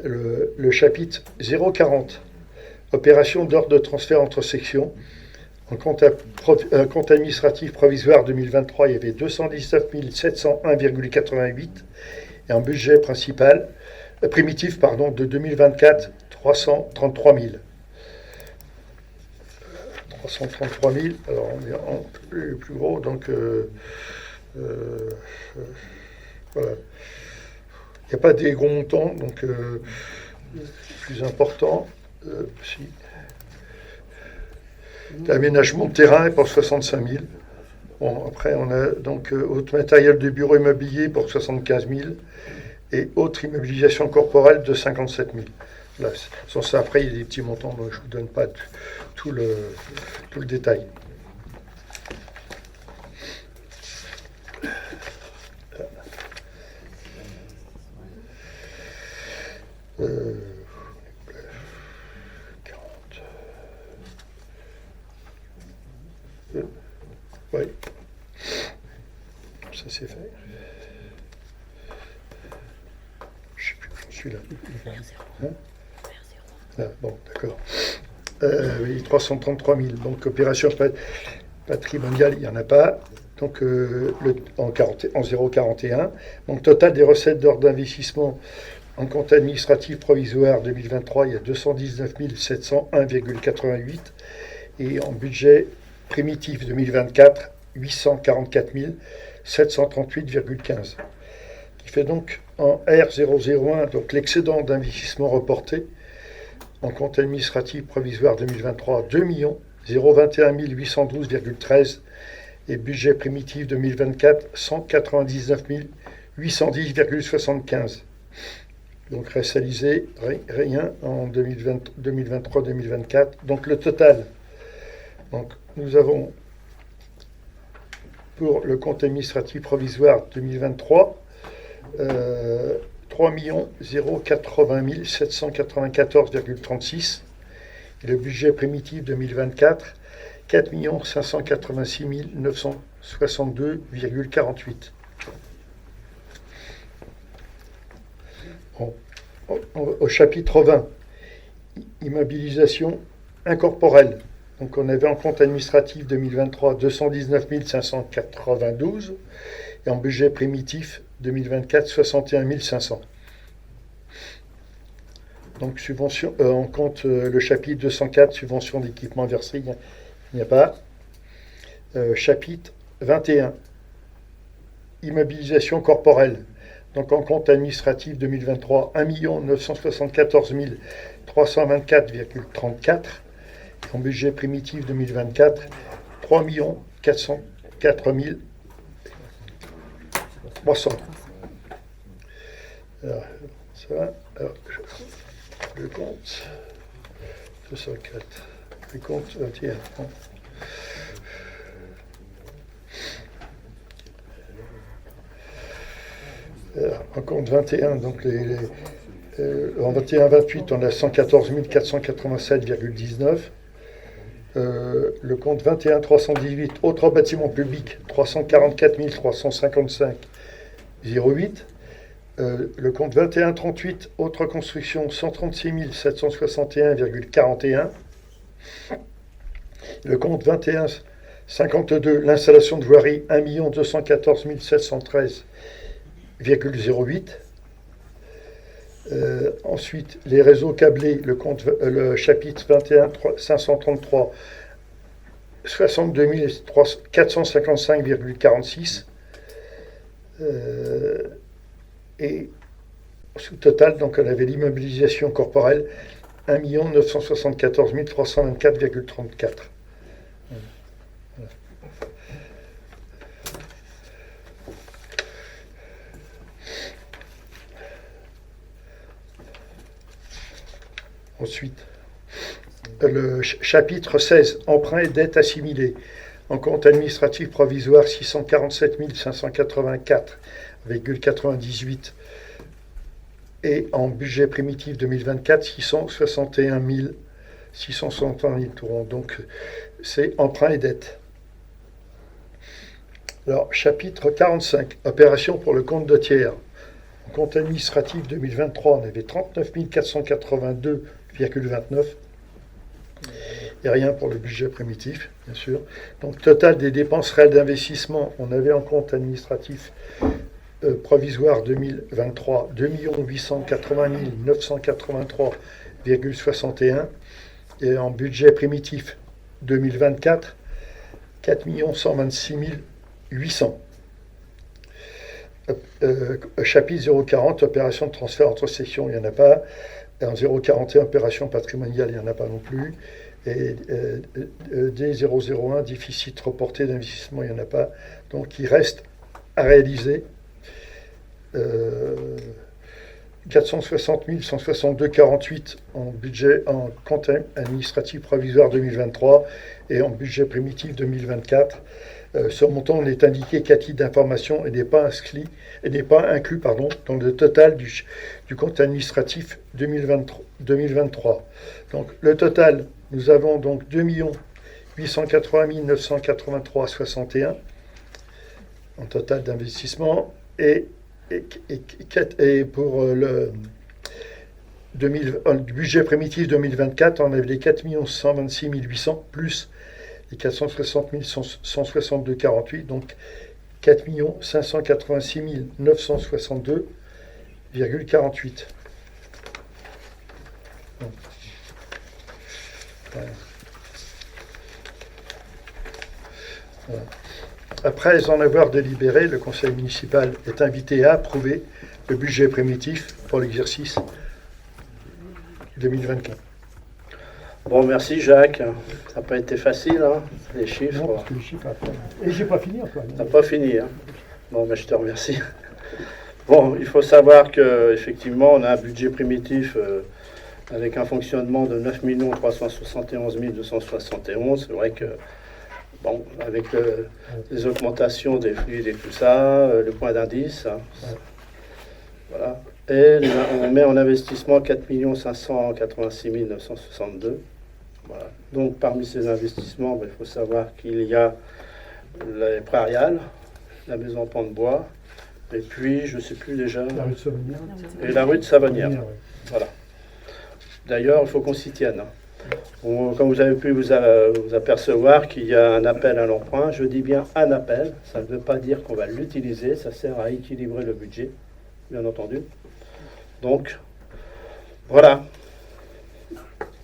D: Le chapitre 040, opération d'ordre de transfert entre sections. En compte administratif provisoire 2023, il y avait 219 701,88. Et en budget primitif de 2024, 333 000. 333 000, alors on est en plus gros, donc voilà. Il n'y a pas des gros montants, donc plus important. Si. L'aménagement de terrain est pour 65 000. Bon, après, on a donc autre matériel de bureau immobilier pour 75 000 et autre immobilisation corporelle de 57 000. Là, sans ça, après, il y a des petits montants, donc je ne vous donne pas tout le détail. Oui, ça c'est fait. Je ne sais plus où je suis là. Hein? Ah, bon, d'accord. Oui, 333 000. Donc, opération patrimoniale, il n'y en a pas. Donc, en 0,41. Donc, total des recettes d'ordre d'investissement en compte administratif provisoire 2023, il y a 219 701,88. Et en budget primitif 2024, 844 738,15. Qui fait donc en R001, donc l'excédent d'investissement reporté en compte administratif provisoire 2023, 2 021 812,13 et budget primitif 2024, 199 810,75. Donc réalisé rien en 2023-2024. Donc le total. Donc nous avons pour le compte administratif provisoire 2023 3 080 794,36 et le budget primitif 2024 4 586 962,48. Bon. Au chapitre 20, immobilisation incorporelle. Donc on avait en compte administratif 2023 219 592 et en budget primitif 2024 61 500. Donc subvention, on compte le chapitre 204, subvention d'équipement versé, il n'y a pas. Chapitre 21, immobilisation corporelle. Donc en compte administratif 2023, 1 974 324,34. En budget primitif 2024, 3 404 300. Alors, ça va. Alors, le compte 204. Le compte 21. Alors, en compte 21, donc en 21-28, on a 114 487,19. Le compte 21-318, autres bâtiments publics, 344 355,08. Le compte 2138, autre construction, 136 761,41. Le compte 2152, l'installation de voirie, 1 214 713,08. Ensuite, les réseaux câblés, le chapitre 21 533, 62 455,46. Et sous total, donc on avait l'immobilisation corporelle, 1 974 324,34. Ensuite, le chapitre 16, emprunts et dettes assimilées. En compte administratif provisoire, 647 584,98. Et en budget primitif 2024, 661 661 000 tourons. Donc, c'est emprunts et dettes. Alors, chapitre 45, opération pour le compte de tiers. En compte administratif 2023, on avait 39 482,29. Et rien pour le budget primitif, bien sûr. Donc, total des dépenses réelles d'investissement, on avait en compte administratif provisoire 2023, 2 880 983,61. Et en budget primitif 2024, 4 126 800. Chapitre 040, opération de transfert entre sections, il n'y en a pas. Et en 041, opération patrimoniale, il n'y en a pas non plus. Et D001, déficit reporté d'investissement, il n'y en a pas. Donc il reste à réaliser 460 162,48 en budget, en compte administratif provisoire 2023 et en budget primitif 2024. Ce montant est indiqué qu'à titre d'information et n'est pas inclus dans le total du compte administratif 2023. Donc le total, nous avons donc 2 880 983,61 en total d'investissement et pour le budget primitif 2024, on avait les 4 126 800 plus les 460 162,48, donc 4 586 962,48. Voilà. Après en avoir délibéré, le conseil municipal est invité à approuver le budget primitif pour l'exercice 2024.
A: Bon, merci Jacques. Ça n'a pas été facile, hein, les chiffres.
D: Non, parce que les chiffres après. Et j'ai pas fini, Antoine.
A: T'as pas fini, hein. Bon, ben, je te remercie. Bon, il faut savoir qu'effectivement, on a un budget primitif avec un fonctionnement de 9 371 271. C'est vrai que, bon, avec les augmentations des fluides et tout ça, le point d'indice, hein, voilà. Et on met en investissement 4 586 962. Voilà. Donc, parmi ces investissements, il faut savoir qu'il y a les prairiales, la maison Pan de Bois, et puis, je ne sais plus déjà,
D: La rue de Savonnière.
A: et la rue de Savonnière.
D: Ouais.
A: Voilà. D'ailleurs, il faut qu'on s'y tienne. Comme vous avez pu vous apercevoir qu'il y a un appel à l'emprunt, je dis bien un appel, ça ne veut pas dire qu'on va l'utiliser, ça sert à équilibrer le budget, bien entendu. Donc, voilà.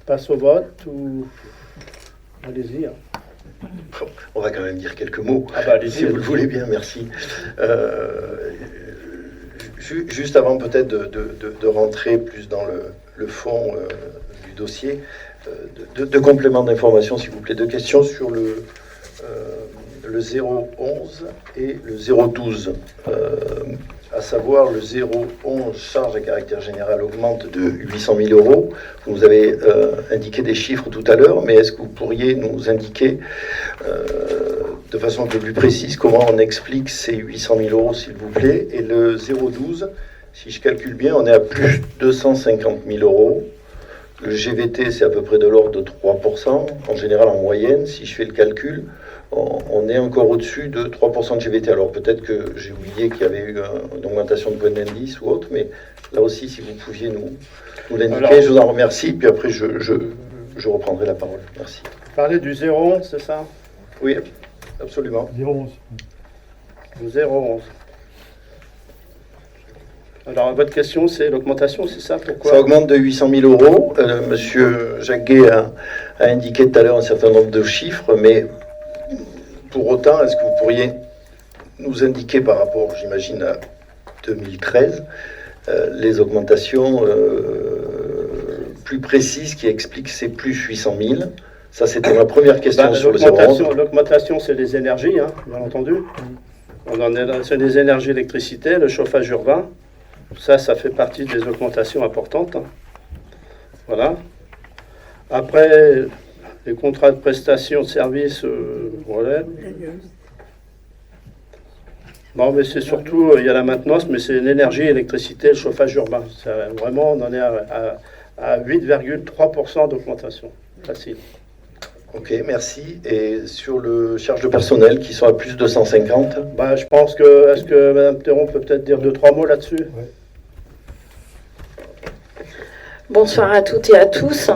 A: Passe au vote ou... Allez-y. Hein.
E: On va quand même dire quelques mots,
A: Ah bah, allez-y,
E: si vous le voulez bien, merci. Juste avant peut-être de rentrer plus dans le fond du dossier, deux compléments d'information, s'il vous plaît. Deux questions sur le 011 et le 012. À savoir, le 011, charge à caractère général, augmente de 800 000 euros. Vous nous avez indiqué des chiffres tout à l'heure, mais est-ce que vous pourriez nous indiquer de façon un peu plus précise comment on explique ces 800 000 euros, s'il vous plaît? Et le 012, si je calcule bien, on est à plus de 250 000 euros. Le GVT, c'est à peu près de l'ordre de 3%. En général, en moyenne, si je fais le calcul, on est encore au-dessus de 3% de GVT. Alors peut-être que j'ai oublié qu'il y avait eu une augmentation de point d'indice ou autre, mais là aussi, si vous pouviez nous l'indiquer,
A: Alors,
E: je vous en remercie. Puis après, je reprendrai la parole. Merci.
A: Parler du 0,11, c'est ça?
E: Oui, absolument.
C: 0,11.
A: Du 0,11. Alors, votre question, c'est l'augmentation, c'est ça? Pourquoi?
E: Ça augmente de 800 000 euros. Monsieur Jacquet a indiqué tout à l'heure un certain nombre de chiffres, mais pour autant, est-ce que vous pourriez nous indiquer par rapport, j'imagine, à 2013, les augmentations plus précises qui expliquent ces plus 800 000? Ça, c'était ma première question sur le 0,11.
A: L'augmentation, c'est les énergies, hein, bien entendu. C'est les énergies électricité, le chauffage urbain. Ça fait partie des augmentations importantes. Hein. Voilà. Après, les contrats de prestation de services, voilà. Non, mais c'est surtout, il y a la maintenance, mais c'est l'énergie, l'électricité, le chauffage urbain. Vraiment, on en est à 8,3% d'augmentation. Facile.
E: Ok, merci. Et sur le charge de personnel qui sont à plus de 150?
A: Je pense que, est-ce que Mme Théron peut peut-être dire 2-3 mots là-dessus?
C: Ouais.
F: Bonsoir à toutes et à tous.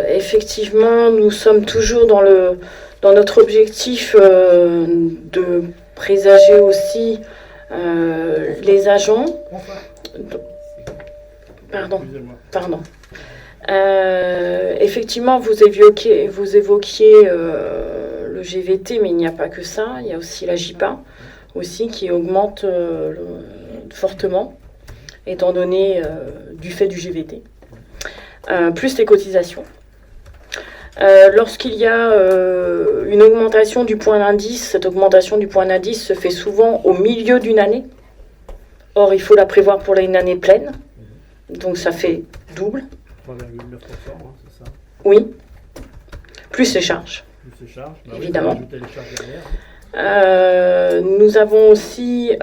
F: Effectivement, nous sommes toujours dans notre objectif de présager aussi les agents. Pardon. Effectivement, vous évoquiez le GVT, mais il n'y a pas que ça. Il y a aussi la JPA aussi qui augmente fortement, étant donné du fait du GVT, plus les cotisations. Lorsqu'il y a une augmentation du point d'indice, cette augmentation du point d'indice se fait souvent au milieu d'une année. Or, il faut la prévoir pour une année pleine, donc ça fait double.
C: 3,9%, hein, c'est ça.
F: Oui, plus les charges.
C: Plus les charges.
F: Évidemment.
C: Oui, ajouter les charges derrière.
F: Nous avons aussi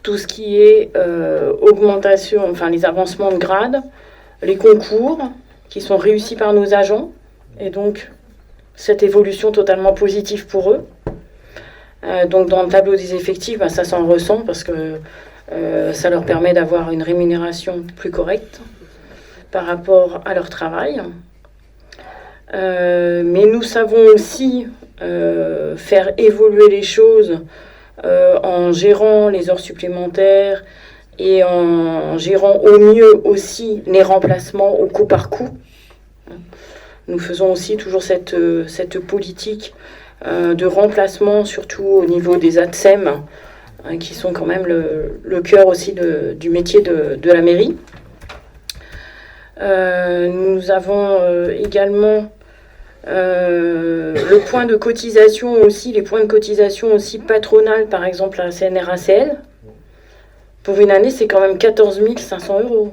F: tout ce qui est augmentation, enfin les avancements de grade, les concours qui sont réussis par nos agents, et donc cette évolution totalement positive pour eux. Donc dans le tableau des effectifs, ça s'en ressent parce que ça leur permet d'avoir une rémunération plus correcte par rapport à leur travail. Mais nous savons aussi faire évoluer les choses en gérant les heures supplémentaires et en gérant au mieux aussi les remplacements au coup par coup. Nous faisons aussi toujours cette politique de remplacement, surtout au niveau des ATSEM, qui sont quand même le cœur aussi du métier de la mairie. Nous avons également le point de cotisation aussi, les points de cotisation aussi patronales, par exemple à la CNRACL. Pour une année, c'est quand même 14 500 €.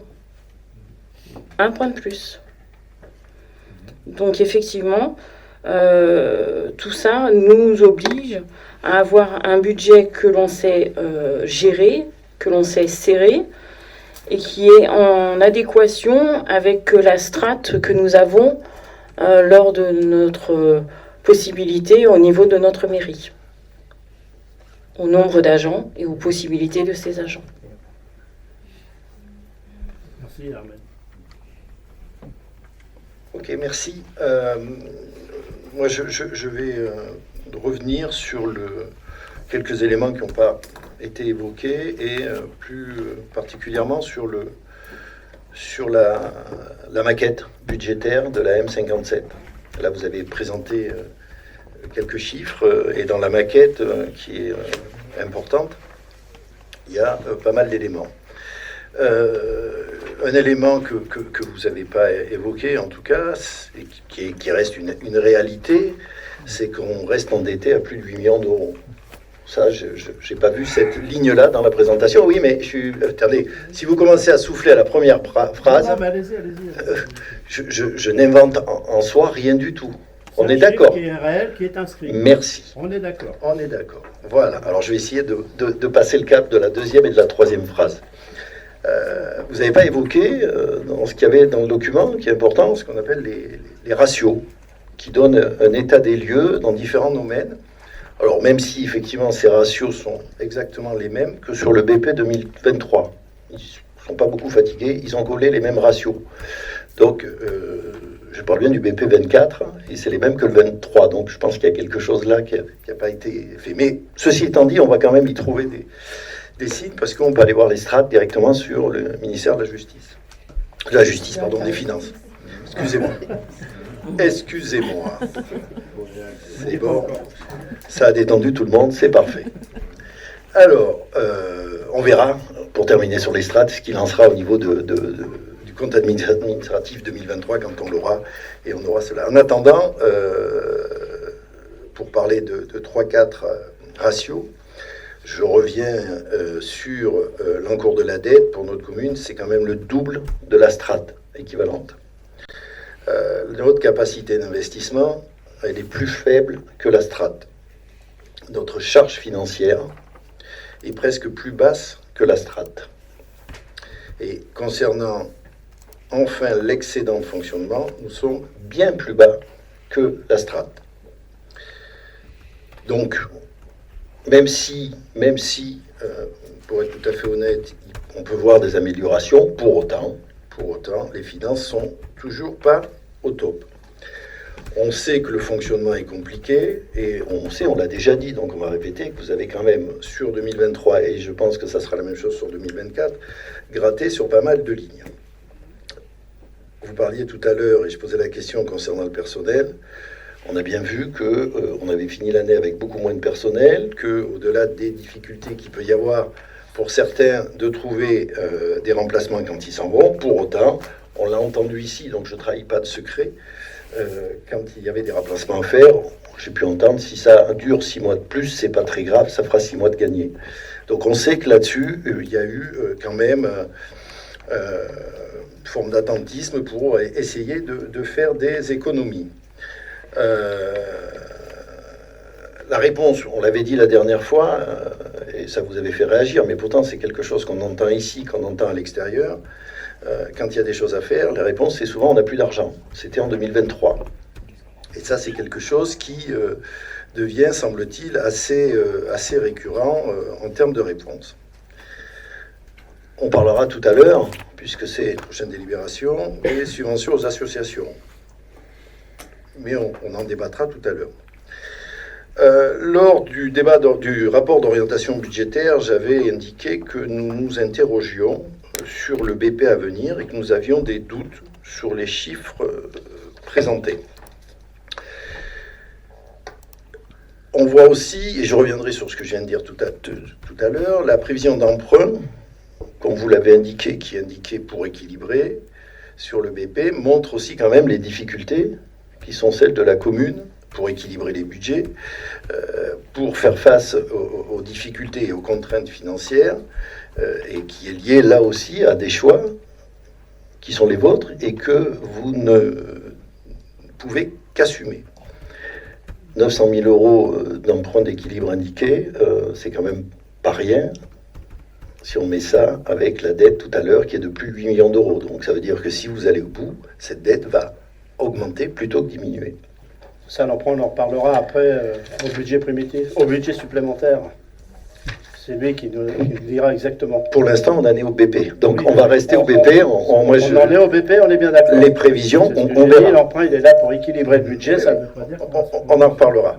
F: Un point de plus. Donc effectivement, tout ça nous oblige à avoir un budget que l'on sait gérer, que l'on sait serrer, et qui est en adéquation avec la strate que nous avons lors de notre possibilité au niveau de notre mairie, au nombre d'agents et aux possibilités de ces agents.
C: Merci, Armel.
E: Ok, merci. Moi, je vais revenir sur quelques éléments qui n'ont pas été évoqués et plus particulièrement sur la maquette budgétaire de la M57. Là, vous avez présenté quelques chiffres et dans la maquette qui est importante, il y a pas mal d'éléments. Un élément que vous n'avez pas évoqué, en tout cas, et qui reste une réalité, c'est qu'on reste endetté à plus de 8 millions d'euros. Ça, je n'ai pas vu cette ligne-là dans la présentation. Oui, mais attendez, si vous commencez à souffler à la première phrase,
C: Non, mais allez-y.
E: je n'invente en soi rien du tout. On est d'accord.
C: Qui est réel, qui est inscrit.
E: Merci.
C: On est d'accord.
E: On est d'accord. Voilà. Alors, je vais essayer de passer le cap de la deuxième et de la troisième phrase. Vous n'avez pas évoqué, dans ce qu'il y avait dans le document, qui est important, ce qu'on appelle les ratios, qui donnent un état des lieux dans différents domaines. Alors, même si, effectivement, ces ratios sont exactement les mêmes que sur le BP 2023. Ils ne sont pas beaucoup fatigués, ils ont collé les mêmes ratios. Donc, je parle bien du BP 24, et c'est les mêmes que le 23. Donc, je pense qu'il y a quelque chose là qui n'a pas été fait. Mais, ceci étant dit, on va quand même y trouver des signes, parce qu'on peut aller voir les strates directement sur le ministère de la Justice. De la Justice, pardon, des Finances. Excusez-moi. C'est bon. Ça a détendu tout le monde, c'est parfait. Alors, on verra, pour terminer sur les strates, ce qu'il en sera au niveau du compte administratif 2023 quand on l'aura, et on aura cela. En attendant, pour parler de 3-4 ratios, je reviens sur l'encours de la dette pour notre commune, c'est quand même le double de la strate équivalente. Notre capacité d'investissement, elle est plus faible que la strate. Notre charge financière est presque plus basse que la strate. Et concernant enfin l'excédent de fonctionnement, nous sommes bien plus bas que la strate. Donc, même si, pour être tout à fait honnête, on peut voir des améliorations, pour autant, les finances sont toujours pas au top. On sait que le fonctionnement est compliqué, et on l'a déjà dit, donc on va répéter, que vous avez quand même, sur 2023, et je pense que ça sera la même chose sur 2024, gratté sur pas mal de lignes. Vous parliez tout à l'heure, et je posais la question concernant le personnel. On a bien vu qu'on avait fini l'année avec beaucoup moins de personnel, qu'au-delà des difficultés qu'il peut y avoir pour certains de trouver des remplacements quand ils s'en vont, pour autant, on l'a entendu ici, donc je ne trahis pas de secret, quand il y avait des remplacements à faire, j'ai pu entendre, si ça dure 6 mois de plus, c'est pas très grave, ça fera 6 mois de gagné. Donc on sait que là-dessus, il y a eu quand même une forme d'attentisme pour essayer de faire des économies. La réponse, on l'avait dit la dernière fois, et ça vous avait fait réagir, mais pourtant c'est quelque chose qu'on entend ici, qu'on entend à l'extérieur. Quand il y a des choses à faire, la réponse c'est souvent on n'a plus d'argent. C'était en 2023. Et ça c'est quelque chose qui devient, semble-t-il, assez récurrent en termes de réponse. On parlera tout à l'heure, puisque c'est une prochaine délibération, des subventions aux associations. Mais on en débattra tout à l'heure. Lors du débat du rapport d'orientation budgétaire, j'avais indiqué que nous nous interrogions sur le BP à venir et que nous avions des doutes sur les chiffres présentés. On voit aussi, et je reviendrai sur ce que je viens de dire tout à l'heure, la prévision d'emprunt, comme vous l'avez indiqué, qui est indiquée pour équilibrer sur le BP, montre aussi quand même les difficultés qui sont celles de la commune pour équilibrer les budgets, pour faire face aux difficultés et aux contraintes financières, et qui est lié là aussi à des choix qui sont les vôtres et que vous ne pouvez qu'assumer. 900 000 euros d'emprunt d'équilibre indiqué, c'est quand même pas rien si on met ça avec la dette tout à l'heure qui est de plus de 8 millions d'euros. Donc ça veut dire que si vous allez au bout, cette dette va augmenter plutôt que diminuer.
A: Ça, on en reparlera après au budget primitif, au budget supplémentaire. C'est lui qui nous dira exactement.
E: Pour l'instant, on en est au BP. Donc, on va rester au BP.
A: On en est au BP, on est bien d'accord.
E: Les prévisions, on verra.
A: L'emprunt, il est là pour équilibrer le budget. Ça, on en reparlera.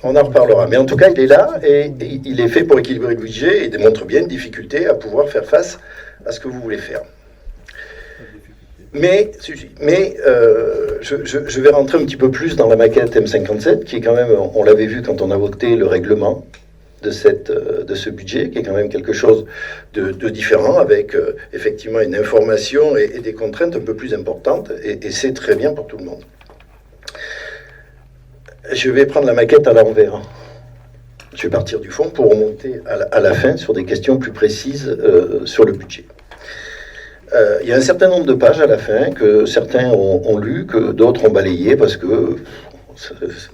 A: On en reparlera. Mais en tout cas, il est là et il est fait pour équilibrer le budget et démontre bien une difficulté à pouvoir faire face à ce que vous voulez faire. Mais je vais rentrer un petit peu plus dans la maquette M57, qui est quand même, on l'avait vu quand on a voté le règlement de ce budget, qui est quand même quelque chose de différent, avec effectivement une information et des contraintes un peu plus importantes, et c'est très bien pour tout le monde. Je vais prendre la maquette à l'envers. Je vais partir du fond pour remonter à la fin sur des questions plus précises sur le budget. Il y a un certain nombre de pages à la fin que certains ont lu, que d'autres ont balayé, parce que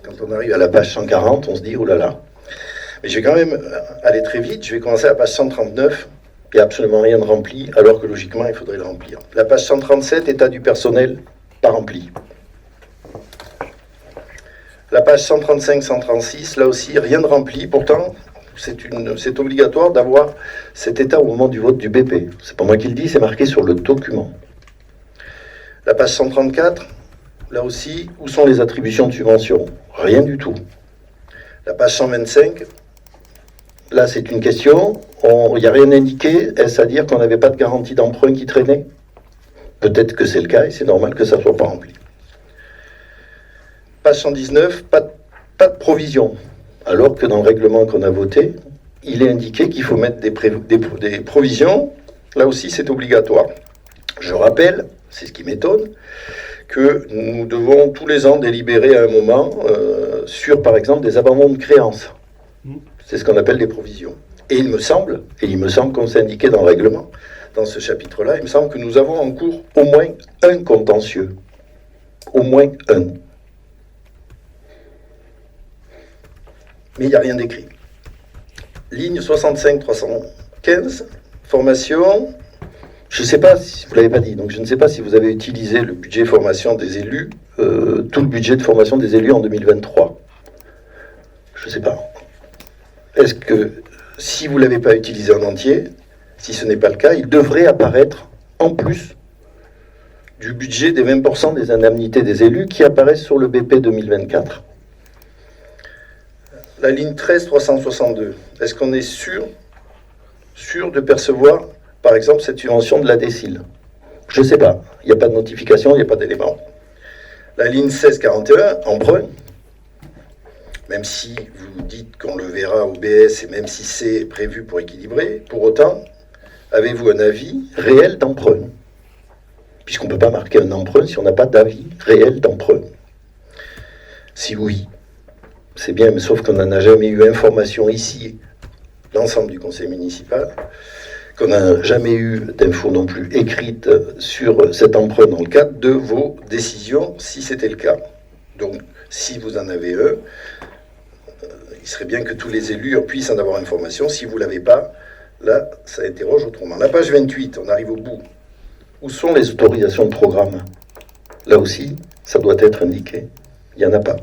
A: quand on arrive à la page 140, on se dit « oh là là ». Mais je vais quand même aller très vite. Je vais commencer à la page 139
E: Il n'y a absolument rien de rempli, alors que logiquement, il faudrait le remplir. La page 137, état du personnel, pas rempli. La page 135-136, là aussi, rien de rempli. Pourtant, c'est obligatoire d'avoir cet état au moment du vote du BP. C'est pas moi qui le dis, c'est marqué sur le document. La page 134, là aussi, où sont les attributions de subventions? Rien du tout. La page 125, là c'est une question, il n'y a rien indiqué. Est-ce à dire qu'on n'avait pas de garantie d'emprunt qui traînait? Peut-être que c'est le cas et c'est normal que ça ne soit pas rempli. Page 119, pas de provision. Alors que dans le règlement qu'on a voté, il est indiqué qu'il faut mettre des provisions. Là aussi, c'est obligatoire. Je rappelle, c'est ce qui m'étonne, que nous devons tous les ans délibérer à un moment sur, par exemple, des abandons de créances. C'est ce qu'on appelle des provisions. Et il me semble, comme c'est indiqué dans le règlement, dans ce chapitre-là, il me semble que nous avons en cours au moins un contentieux. Au moins un. Mais il n'y a rien d'écrit. Ligne 65-315, formation. Je ne sais pas si vous ne l'avez pas dit, donc je ne sais pas si vous avez utilisé le budget formation des élus, tout le budget de formation des élus en 2023. Je ne sais pas. Est-ce que si vous ne l'avez pas utilisé en entier, si ce n'est pas le cas, il devrait apparaître en plus du budget des 20% des indemnités des élus qui apparaissent sur le BP 2024. La ligne 13-362, est-ce qu'on est sûr de percevoir, par exemple, cette subvention de la DSIL? Je ne sais pas. Il n'y a pas de notification, il n'y a pas d'élément. La ligne 16-41, emprunt. Même si vous dites qu'on le verra au BS et même si c'est prévu pour équilibrer, pour autant, avez-vous un avis réel d'emprunt? Puisqu'on ne peut pas marquer un emprunt si on n'a pas d'avis réel d'emprunt. Si oui, c'est bien, mais sauf qu'on n'en a jamais eu information ici, l'ensemble du conseil municipal, qu'on n'a jamais eu d'infos non plus écrites sur cet emprunt dans le cadre de vos décisions, si c'était le cas. Donc, si vous en avez un, il serait bien que tous les élus puissent en avoir information. Si vous ne l'avez pas, là, ça interroge autrement. La page 28, on arrive au bout. Où sont les autorisations de programme? Là aussi, ça doit être indiqué. Il n'y en a pas.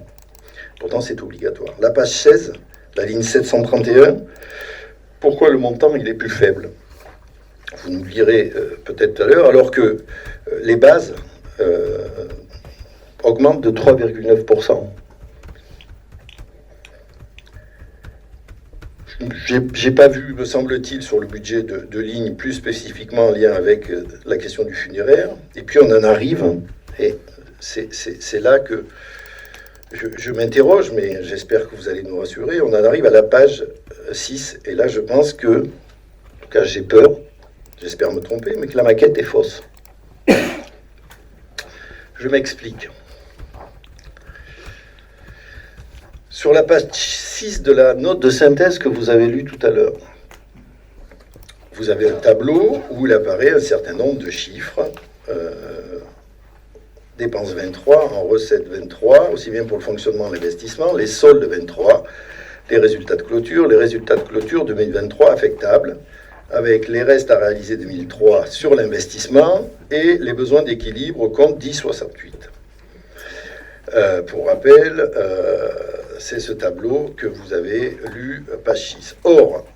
E: Pourtant, c'est obligatoire. La page 16, la ligne 731, pourquoi le montant il est plus faible? Vous nous le direz peut-être tout à l'heure, alors que les bases augmentent de 3,9%. J'ai pas vu, me semble-t-il, sur le budget de ligne, plus spécifiquement en lien avec la question du funéraire. Et puis on en arrive, et c'est là que je m'interroge, mais j'espère que vous allez nous rassurer. On en arrive à la page 6, et là je pense que, en tout cas j'ai peur, j'espère me tromper, mais que la maquette est fausse. Je m'explique. Sur la page 6 de la note de synthèse que vous avez lue tout à l'heure, vous avez un tableau où il apparaît un certain nombre de chiffres, dépenses 23, en recettes 23, aussi bien pour le fonctionnement, l'investissement, les soldes 23, les résultats de clôture 2023 affectables, avec les restes à réaliser 2003 sur l'investissement et les besoins d'équilibre au compte 1068. Pour rappel, c'est ce tableau que vous avez lu, page 6. Or,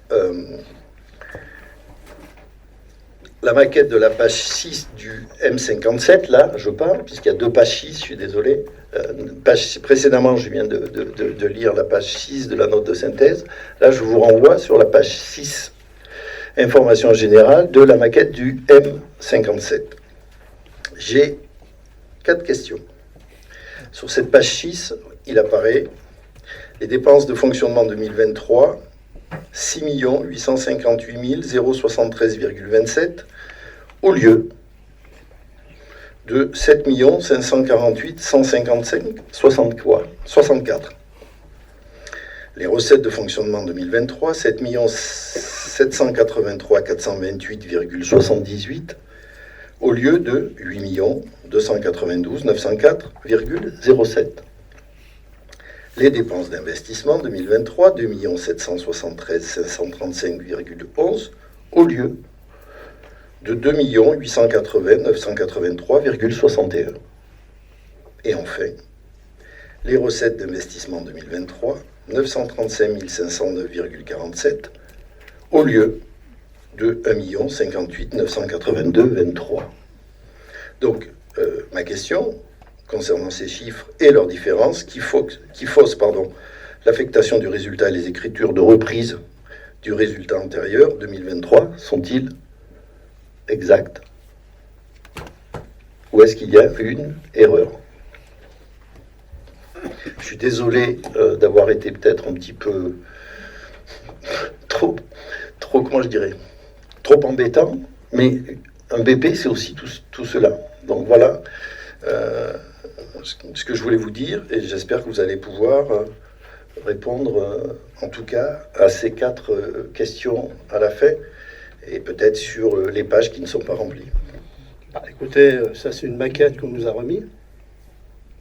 E: la maquette de la page 6 du M57, là, je parle, puisqu'il y a deux pages 6, je suis désolé. Précédemment, je viens de lire la page 6 de la note de synthèse. Là, je vous renvoie sur la page 6, information générale, de la maquette du M57. J'ai 4 questions. Sur cette page 6, il apparaît les dépenses de fonctionnement 2023, 6 858 073,27 au lieu de 7 548 155 64. Les recettes de fonctionnement 2023, 7 783 428,78 au lieu de 8 292 904,07. Les dépenses d'investissement 2023, 2 773 535,11 au lieu de 2 880 983,61. Et enfin, les recettes d'investissement 2023, 935 509,47 au lieu de 1 058 982,23. Donc, ma question concernant ces chiffres et leurs différences, qui faussent l'affectation du résultat et les écritures de reprise du résultat antérieur 2023, sont-ils exacts? Ou est-ce qu'il y a une erreur? Je suis désolé d'avoir été peut-être un petit peu trop, comment je dirais, trop embêtant, mais un BP, c'est aussi tout cela. Donc voilà ce que je voulais vous dire, et j'espère que vous allez pouvoir répondre, en tout cas, à ces 4 questions à la fin, et peut-être sur les pages qui ne sont pas remplies.
A: Bah, écoutez, ça c'est une maquette qu'on nous a remis.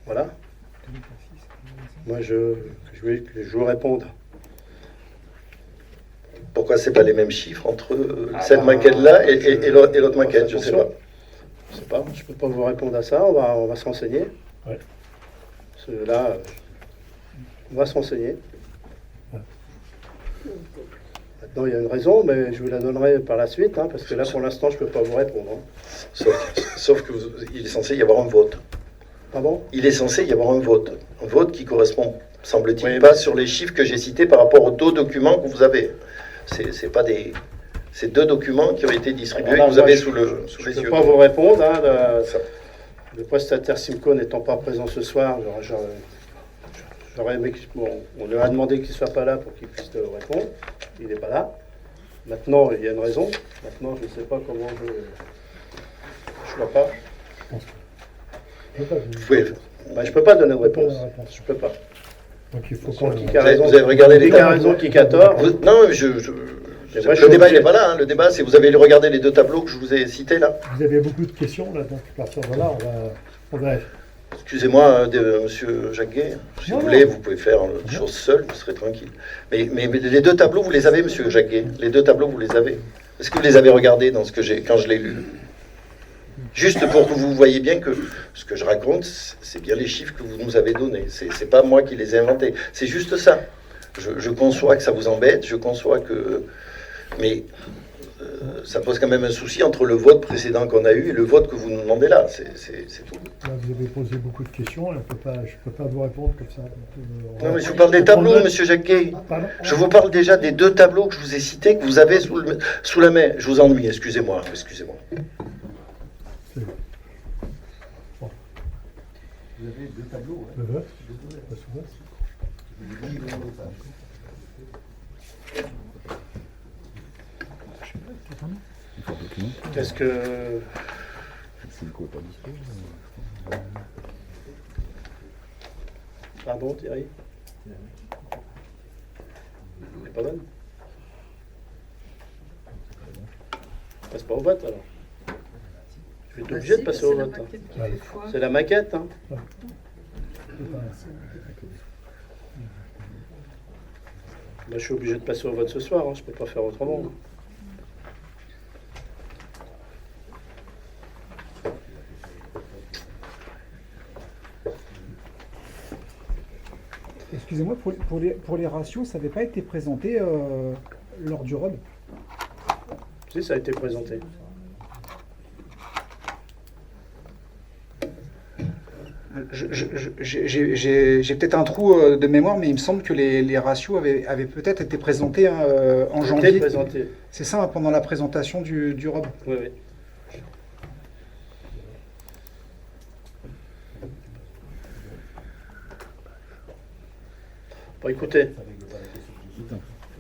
A: Voilà. Moi, je vous réponde.
E: Pourquoi c'est pas les mêmes chiffres entre cette maquette-là et l'autre maquette? Je sais pas.
A: Je sais pas, je peux pas vous répondre à ça, on va se renseigner.
C: Ouais.
A: Parce que là, on va se renseigner. Maintenant, il y a une raison, mais je vous la donnerai par la suite, hein, parce que là, pour l'instant, je peux pas vous répondre. Hein.
E: Sauf qu'il est censé y avoir un vote.
A: Pardon?
E: Il est censé y avoir un vote qui correspond, semble-t-il,
A: Oui,
E: pas
A: mais-
E: sur les chiffres que j'ai cités par rapport aux 2 documents que vous avez. C'est pas des... C'est 2 documents qui ont été distribués,
A: Alors là,
E: que vous avez
A: moi,
E: sous
A: Je
E: les
A: ne
E: yeux.
A: peux pas vous répondre. Hein,
E: Ça.
A: le prestataire Simco n'étant pas présent ce soir, j'aurais aimé on lui a demandé qu'il ne soit pas là pour qu'il puisse répondre. Il n'est pas là. Maintenant, il y a une raison. Maintenant, je ne sais pas comment je ne vois pas.
E: Vous pouvez-
A: Bah, je ne peux pas donner de réponse. Je ne peux pas.
C: Donc il faut
A: Qui
C: qu'on...
A: a raison,
E: Vous avez regardé les
A: qui a raison, qui a tort.
E: Non,
A: Mais moi, je
E: le
A: suis
E: débat, il
A: obligé.
E: n'est pas là. Hein. Le débat, c'est vous avez regardé les 2 tableaux que je vous ai cités là.
C: Vous avez beaucoup de questions, là, donc à partir de là, on va...
E: Excusez-moi, monsieur Jacquet, si
C: Non,
E: vous
C: non.
E: voulez, vous pouvez faire une chose seule, vous serez tranquille. Mais les 2 tableaux, vous les avez, monsieur Jacquet? Les 2 tableaux, vous les avez? Est-ce que vous les avez regardés quand je l'ai lu? Juste pour que vous voyez bien que ce que je raconte, c'est bien les chiffres que vous nous avez donnés. C'est pas moi qui les ai inventés. C'est juste ça. Je conçois que ça vous embête, je conçois que... Mais ça pose quand même un souci entre le vote précédent qu'on a eu et le vote que vous nous demandez là. C'est tout.
C: Là, vous avez posé beaucoup de questions, et je peux pas vous répondre comme ça.
E: Non, mais je vous parle des tableaux, monsieur Jacquet.
C: Pardon.
E: Je vous parle déjà des 2 tableaux que je vous ai cités, que vous avez sous la main. Je vous ennuie, excusez-moi.
C: Vous avez 2 tableaux, hein. Le vote. Pas souvent.
A: Qu'est-ce que... Pardon, Thierry? Elle est pas bonne? On passe pas au vote, alors. Je vais être obligé de passer au vote. Hein. C'est la maquette, hein. Bah, je suis obligé de passer au vote ce soir, hein. Je peux pas faire autrement.
G: Excusez-moi, pour les ratios, ça n'avait pas été présenté lors du ROB?
A: Si, ça a été présenté.
G: J'ai peut-être un trou de mémoire, mais il me semble que les ratios avaient peut-être été présentés en
A: C'était
G: janvier.
A: présenté.
G: C'est ça, hein, pendant la présentation du ROB.
A: Oui, oui. Bon, écoutez,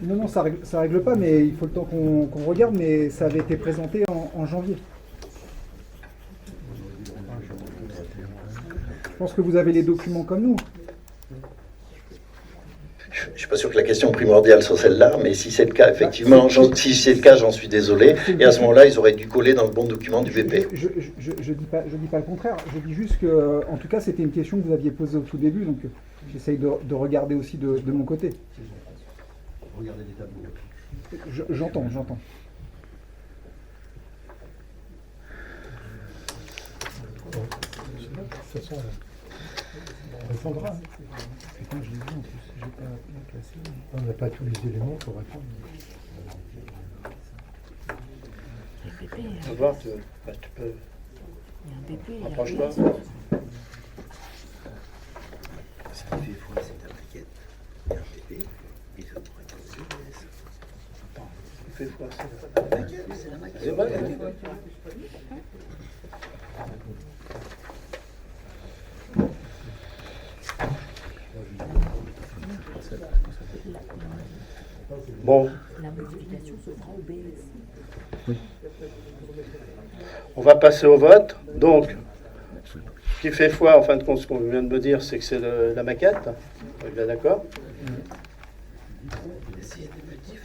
G: Non, ça règle pas, mais il faut le temps qu'on regarde, mais ça avait été présenté en janvier. Je pense que vous avez les documents comme nous.
E: Je ne suis pas sûr que la question primordiale soit celle-là, mais si c'est le cas, effectivement, si c'est le cas, j'en suis désolé. Et à ce moment-là, ils auraient dû coller dans le bon document du BP.
G: Je dis pas le contraire. Je dis juste que, en tout cas, c'était une question que vous aviez posée au tout début, donc j'essaye de regarder aussi de mon côté.
E: Regardez les tableaux.
G: J'entends.
D: toute façon, on répondra.
G: Putain, je l'ai vu en plus, j'ai pas classé.
D: On n'a pas tous les éléments pour répondre.
A: Tu vois, tu peux.
B: Il y a un BP, il y a un
A: Rapproche-toi.
B: BP.
H: Ce qui fait foi, c'est ta maquette. Il y a un bébé, et ça pourrait être le BS.
A: Tu fais quoi, ça?
H: La maquette, c'est la maquette.
A: C'est vrai, Bon,
B: La modification se fera au BS.
A: on va passer au vote. Donc, ce qui fait foi, en fin de compte, ce qu'on vient de me dire, c'est que c'est la maquette. On est bien d'accord?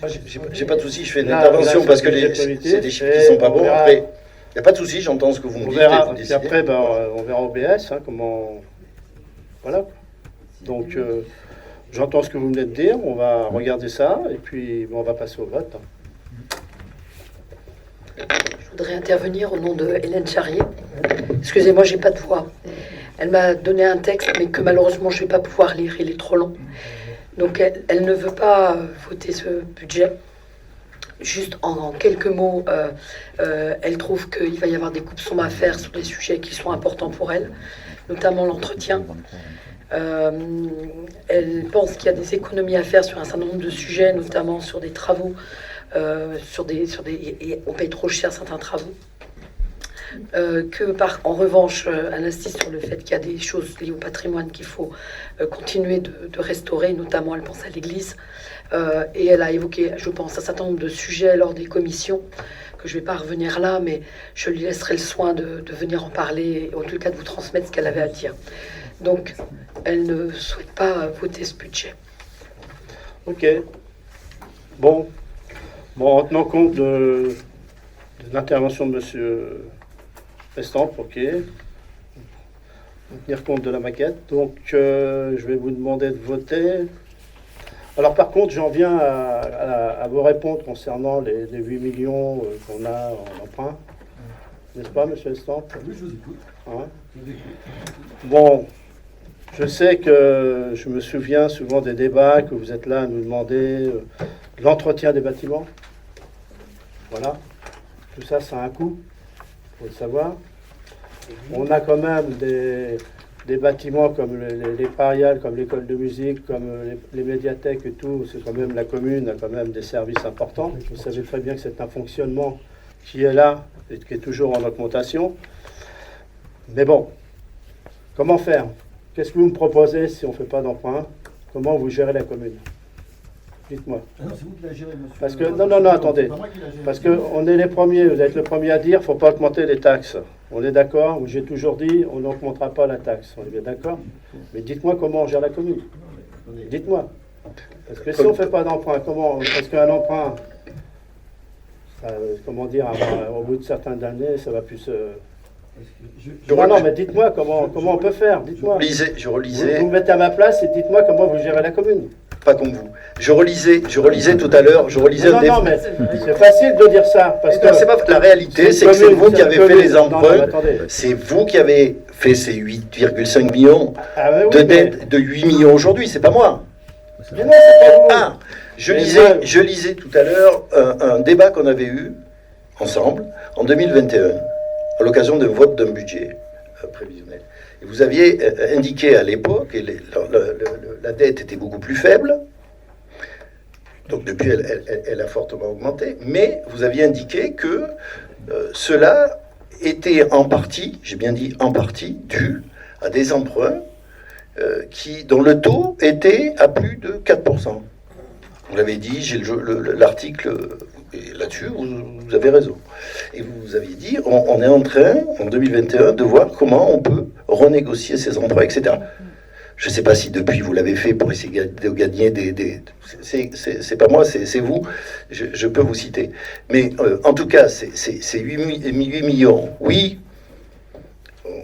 E: Moi, j'ai pas de souci, je fais une
A: Là,
E: intervention
A: là,
E: parce que
A: c'est le
E: c'est des chiffres qui sont pas
A: on
E: bons.
A: verra.
E: Après, il n'y a pas de souci, j'entends ce que vous me
A: On
E: dites et
A: verra.
E: vous
A: Puis
E: décidez.
A: après, ben, on verra au BS, hein, comment. Voilà. Donc, j'entends ce que vous venez de dire. On va regarder ça et puis on va passer au vote.
I: Je voudrais intervenir au nom de Hélène Charrier. Excusez-moi, j'ai pas de voix. Elle m'a donné un texte, mais que malheureusement je vais pas pouvoir lire, il est trop long. Donc elle ne veut pas voter ce budget. Juste en quelques mots, elle trouve qu'il va y avoir des coupes sombres à faire sur des sujets qui sont importants pour elle, notamment l'entretien. Elle pense qu'il y a des économies à faire sur un certain nombre de sujets, notamment sur des travaux, et on paye trop cher certains travaux. En revanche, elle insiste sur le fait qu'il y a des choses liées au patrimoine qu'il faut continuer de restaurer, notamment elle pense à l'église. Et elle a évoqué, je pense, un certain nombre de sujets lors des commissions, que je ne vais pas revenir là, mais je lui laisserai le soin de venir en parler, et en tout cas de vous transmettre ce qu'elle avait à dire. Donc, elle ne souhaite pas voter ce budget.
A: Ok. Bon, en tenant compte de l'intervention de M. Estampe, ok. Tenir compte de la maquette. Donc, je vais vous demander de voter. Alors, par contre, j'en viens à vous répondre concernant les 8 millions qu'on a en emprunt. N'est-ce pas, M. Estampe?
C: Oui, je vous écoute.
A: Hein?
C: Je vous écoute.
A: Bon, je sais que je me souviens souvent des débats que vous êtes là à nous demander l'entretien des bâtiments. Voilà. Tout ça, ça a un coût. Il faut le savoir. On a quand même des bâtiments comme les pariales, comme l'école de musique, comme les médiathèques et tout. C'est quand même la commune a quand même des services importants. Vous savez très bien que c'est un fonctionnement qui est là et qui est toujours en augmentation. Mais bon, comment faire? Qu'est-ce que vous me proposez si on ne fait pas d'emprunt? Comment vous gérez la commune? Dites-moi.
C: Ah non, c'est vous qui la gérez, monsieur.
A: Parce que, non, attendez.
C: C'est pas moi qui la gère.
A: Parce qu'on est les premiers, vous êtes le premier à dire qu'il ne faut pas augmenter les taxes. On est d'accord? J'ai toujours dit on n'augmentera pas la taxe. On est bien d'accord? Mais dites-moi comment on gère la commune. Dites-moi. Parce que si on ne fait pas d'emprunt, comment? Parce qu'un emprunt, comment dire, au bout de certaines années, ça va plus se... Non, mais dites-moi comment on peut faire. Dites-moi.
E: Je relisais,
A: Vous mettez à ma place et dites-moi comment vous gérez la commune.
E: pas comme vous. Je relisais tout à l'heure,
A: Non, mais c'est facile de dire ça. Parce que
E: c'est pas la réalité, c'est que c'est vous qui avez fait les emprunts.
A: Attendez.
E: C'est vous qui avez fait ces 8,5 millions
A: Ah, oui,
E: de
A: mais-
E: dettes de 8 millions aujourd'hui, c'est pas moi.
A: Mais non, c'est pas vous.
E: Ah, je
A: Mais
E: lisais tout à l'heure un débat qu'on avait eu ensemble en 2021, à l'occasion d'un vote d'un budget prévisionnel. Et vous aviez indiqué à l'époque, et la dette était beaucoup plus faible, donc depuis elle a fortement augmenté, mais vous aviez indiqué que cela était en partie, j'ai bien dit en partie, dû à des emprunts dont le taux était à plus de 4%. Vous l'avez dit, j'ai l'article, et là-dessus, vous avez raison. Et vous aviez dit, on est en train, en 2021, de voir comment on peut renégocier ces emprunts, etc. Je ne sais pas si depuis vous l'avez fait pour essayer de gagner c'est pas moi, c'est vous, je peux vous citer. Mais en tout cas, c'est 8 millions. Oui,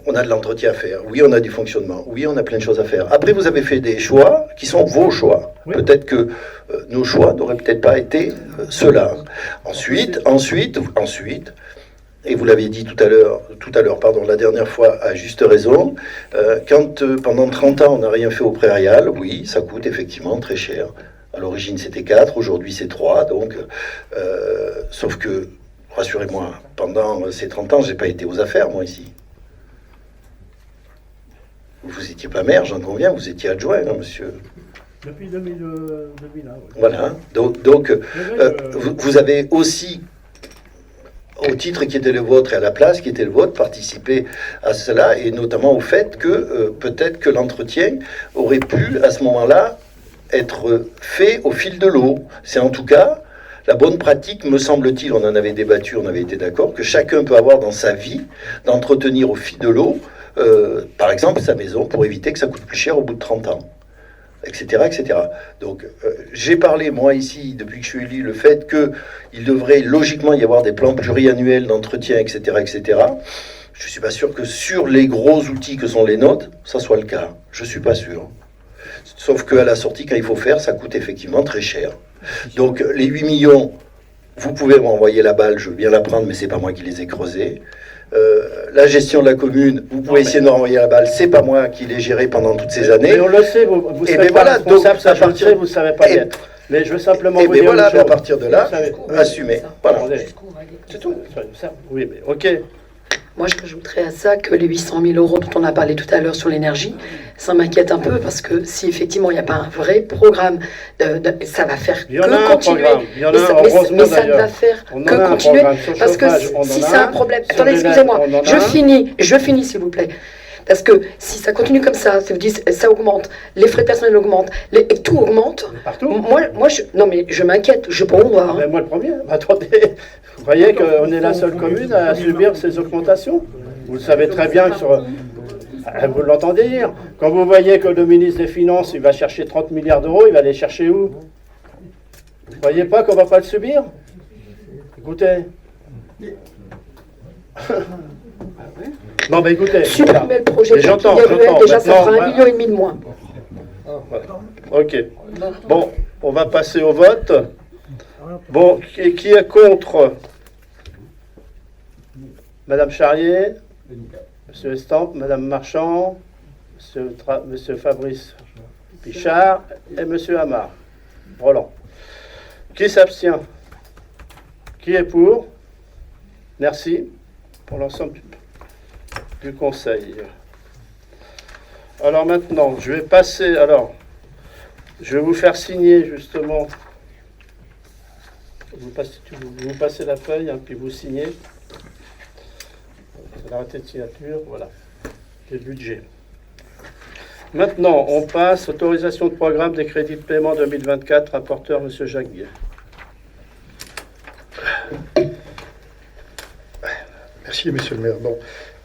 E: on a de l'entretien à faire. Oui, on a du fonctionnement. Oui, on a plein de choses à faire. Après, vous avez fait des choix qui sont vos choix.
A: Oui.
E: Peut-être que nos choix n'auraient peut-être pas été ceux-là. Ensuite, et vous l'aviez dit tout à l'heure, la dernière fois, à juste raison, quand pendant 30 ans on n'a rien fait au prairial, oui, ça coûte effectivement très cher. À l'origine c'était 4, aujourd'hui c'est 3, donc, sauf que, rassurez-moi, pendant ces 30 ans, j'ai pas été aux affaires, moi, ici. Vous n'étiez pas maire, j'en conviens, vous étiez adjoint, hein, monsieur.
C: Depuis 2001, oui.
E: Voilà, donc vous avez aussi, au titre qui était le vôtre et à la place qui était le vôtre, participé à cela, et notamment au fait que peut-être que l'entretien aurait pu, à ce moment-là, être fait au fil de l'eau. C'est en tout cas la bonne pratique, me semble-t-il, on en avait débattu, on avait été d'accord, que chacun peut avoir dans sa vie, d'entretenir au fil de l'eau, par exemple, sa maison, pour éviter que ça coûte plus cher au bout de 30 ans. Etc., etc. Donc, j'ai parlé, moi, ici, depuis que je suis élu, le fait qu'il devrait logiquement y avoir des plans pluriannuels d'entretien, etc., etc. Je ne suis pas sûr que sur les gros outils que sont les nôtres, ça soit le cas. Je ne suis pas sûr. Sauf qu'à la sortie, quand il faut faire, ça coûte effectivement très cher. Donc, les 8 millions, vous pouvez m'envoyer la balle, je veux bien la prendre, mais ce n'est pas moi qui les ai creusés. La gestion de la commune, vous pouvez essayer de me renvoyer la balle, c'est pas moi qui l'ai géré pendant toutes ces années.
A: Mais on le sait, vous
E: Et
A: savez
E: bien
A: pas
E: voilà,
A: responsable,
E: donc,
A: ça
E: à
A: je le
E: partir-
A: sais, vous ne savez pas
E: et-
A: bien. Mais je veux simplement
E: Et
A: vous
E: bien
A: dire
E: voilà,
A: une chose.
E: à partir de là,
A: Vous savez-
E: assumer. Voilà.
A: Attendez, c'est tout. Oui, mais ok.
I: Moi, je rajouterais à ça que les 800 000 euros dont on a parlé tout à l'heure sur l'énergie, ça m'inquiète un peu parce que si effectivement il n'y a pas un vrai programme, ça va faire
A: Il y en a
I: que
A: un
I: continuer.
A: programme. Il y en a
I: Mais
A: un,
I: ça,
A: heureusement
I: mais ça ne
A: d'ailleurs.
I: va faire
A: On en
I: que
A: a un
I: continuer.
A: programme sur
I: Parce que
A: chauffage, on en
I: si
A: a
I: c'est un
A: un.
I: problème.
A: Sur
I: Attendez,
A: les
I: excusez-moi,
A: lettres, on en a
I: je finis s'il vous plaît. Parce que si ça continue comme ça, si vous dites ça augmente, les frais personnels augmentent, et tout augmente.
A: Partout.
I: Non mais je m'inquiète, je sais pas où on va. hein.
A: Ben, moi le premier. Attendez, vous croyez qu'on est la seule commune à subir ces augmentations? Vous le savez très bien que sur... Vous l'entendez dire. Quand vous voyez que le ministre des Finances, il va chercher 30 milliards d'euros, il va les chercher où? Vous ne croyez pas qu'on ne va pas le subir? Écoutez. Non, mais écoutez.
I: Supprimer le projet
A: Mais j'entends,
I: Camping des Ruelles, déjà ça
A: Maintenant,
I: fera 1,5 million de moins.
A: voilà. Ok. Bon, on va passer au vote. Bon, qui est contre? Madame Charrier, Monsieur Estampe, Madame Marchand, Monsieur Fabrice Pichard et Monsieur Amar. Roland. Qui s'abstient? Qui est pour? Merci pour l'ensemble du Conseil. Alors maintenant, je vais passer... Alors, je vais vous faire signer justement... Vous passez la feuille, hein, puis vous signez. L'arrêté de signature, voilà. Le budget. Maintenant, on passe autorisation de programme des crédits de paiement 2024, rapporteur M. Jacques Guay.
D: Merci, monsieur le maire. Bon,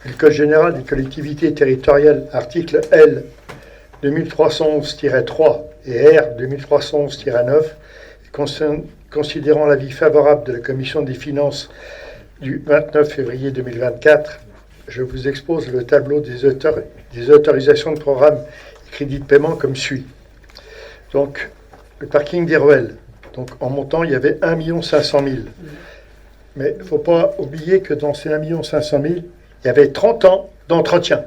D: le Code général des collectivités territoriales, article L 2311-3 et R 2311-9, considérant l'avis favorable de la Commission des finances du 29 février 2024, je vous expose le tableau des autorisations de programme et crédits de paiement comme suit. Donc, le parking des Ruelles. Donc, en montant, il y avait 1 500 000. Mais il ne faut pas oublier que dans ces 1 500 000, il y avait 30 ans d'entretien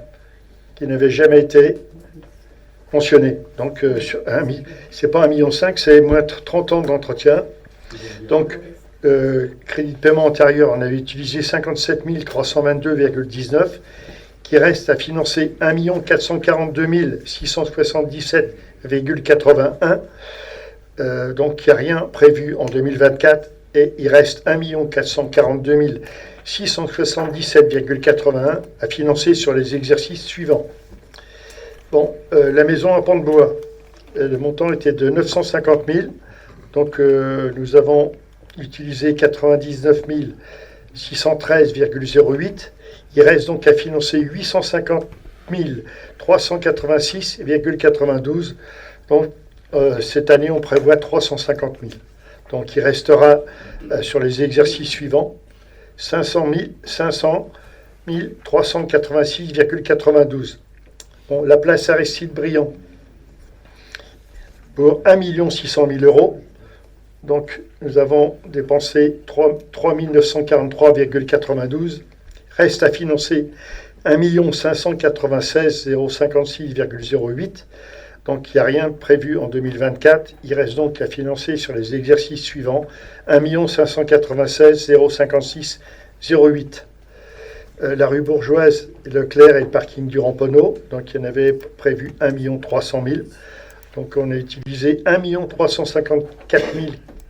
D: qui n'avaient jamais été mentionnés. Donc, ce n'est pas 1,5 million, c'est moins 30 ans d'entretien. Donc, crédit de paiement antérieur, on avait utilisé 57 322,19, qui reste à financer 1 442 677,81. Donc, il n'y a rien prévu en 2024 et il reste 1 442 677,81 à financer sur les exercices suivants. Bon, la maison à Pont-de-Bois, le montant était de 950 000. Donc, nous avons utilisé 99 613,08. Il reste donc à financer 850 386,92. Donc, cette année, on prévoit 350 000. Donc, il restera sur les exercices suivants 500 386,92. Bon, la place Aristide Briand, pour 1 600 000 euros. Donc, nous avons dépensé 3 943,92. Reste à financer 1 596 056,08. Donc, il n'y a rien prévu en 2024. Il reste donc à financer sur les exercices suivants 1 596 056,08. La rue Bourgeoise, Leclerc et le parking du Ramponneau. Donc, il y en avait prévu 1 300 000. Donc, on a utilisé 1 354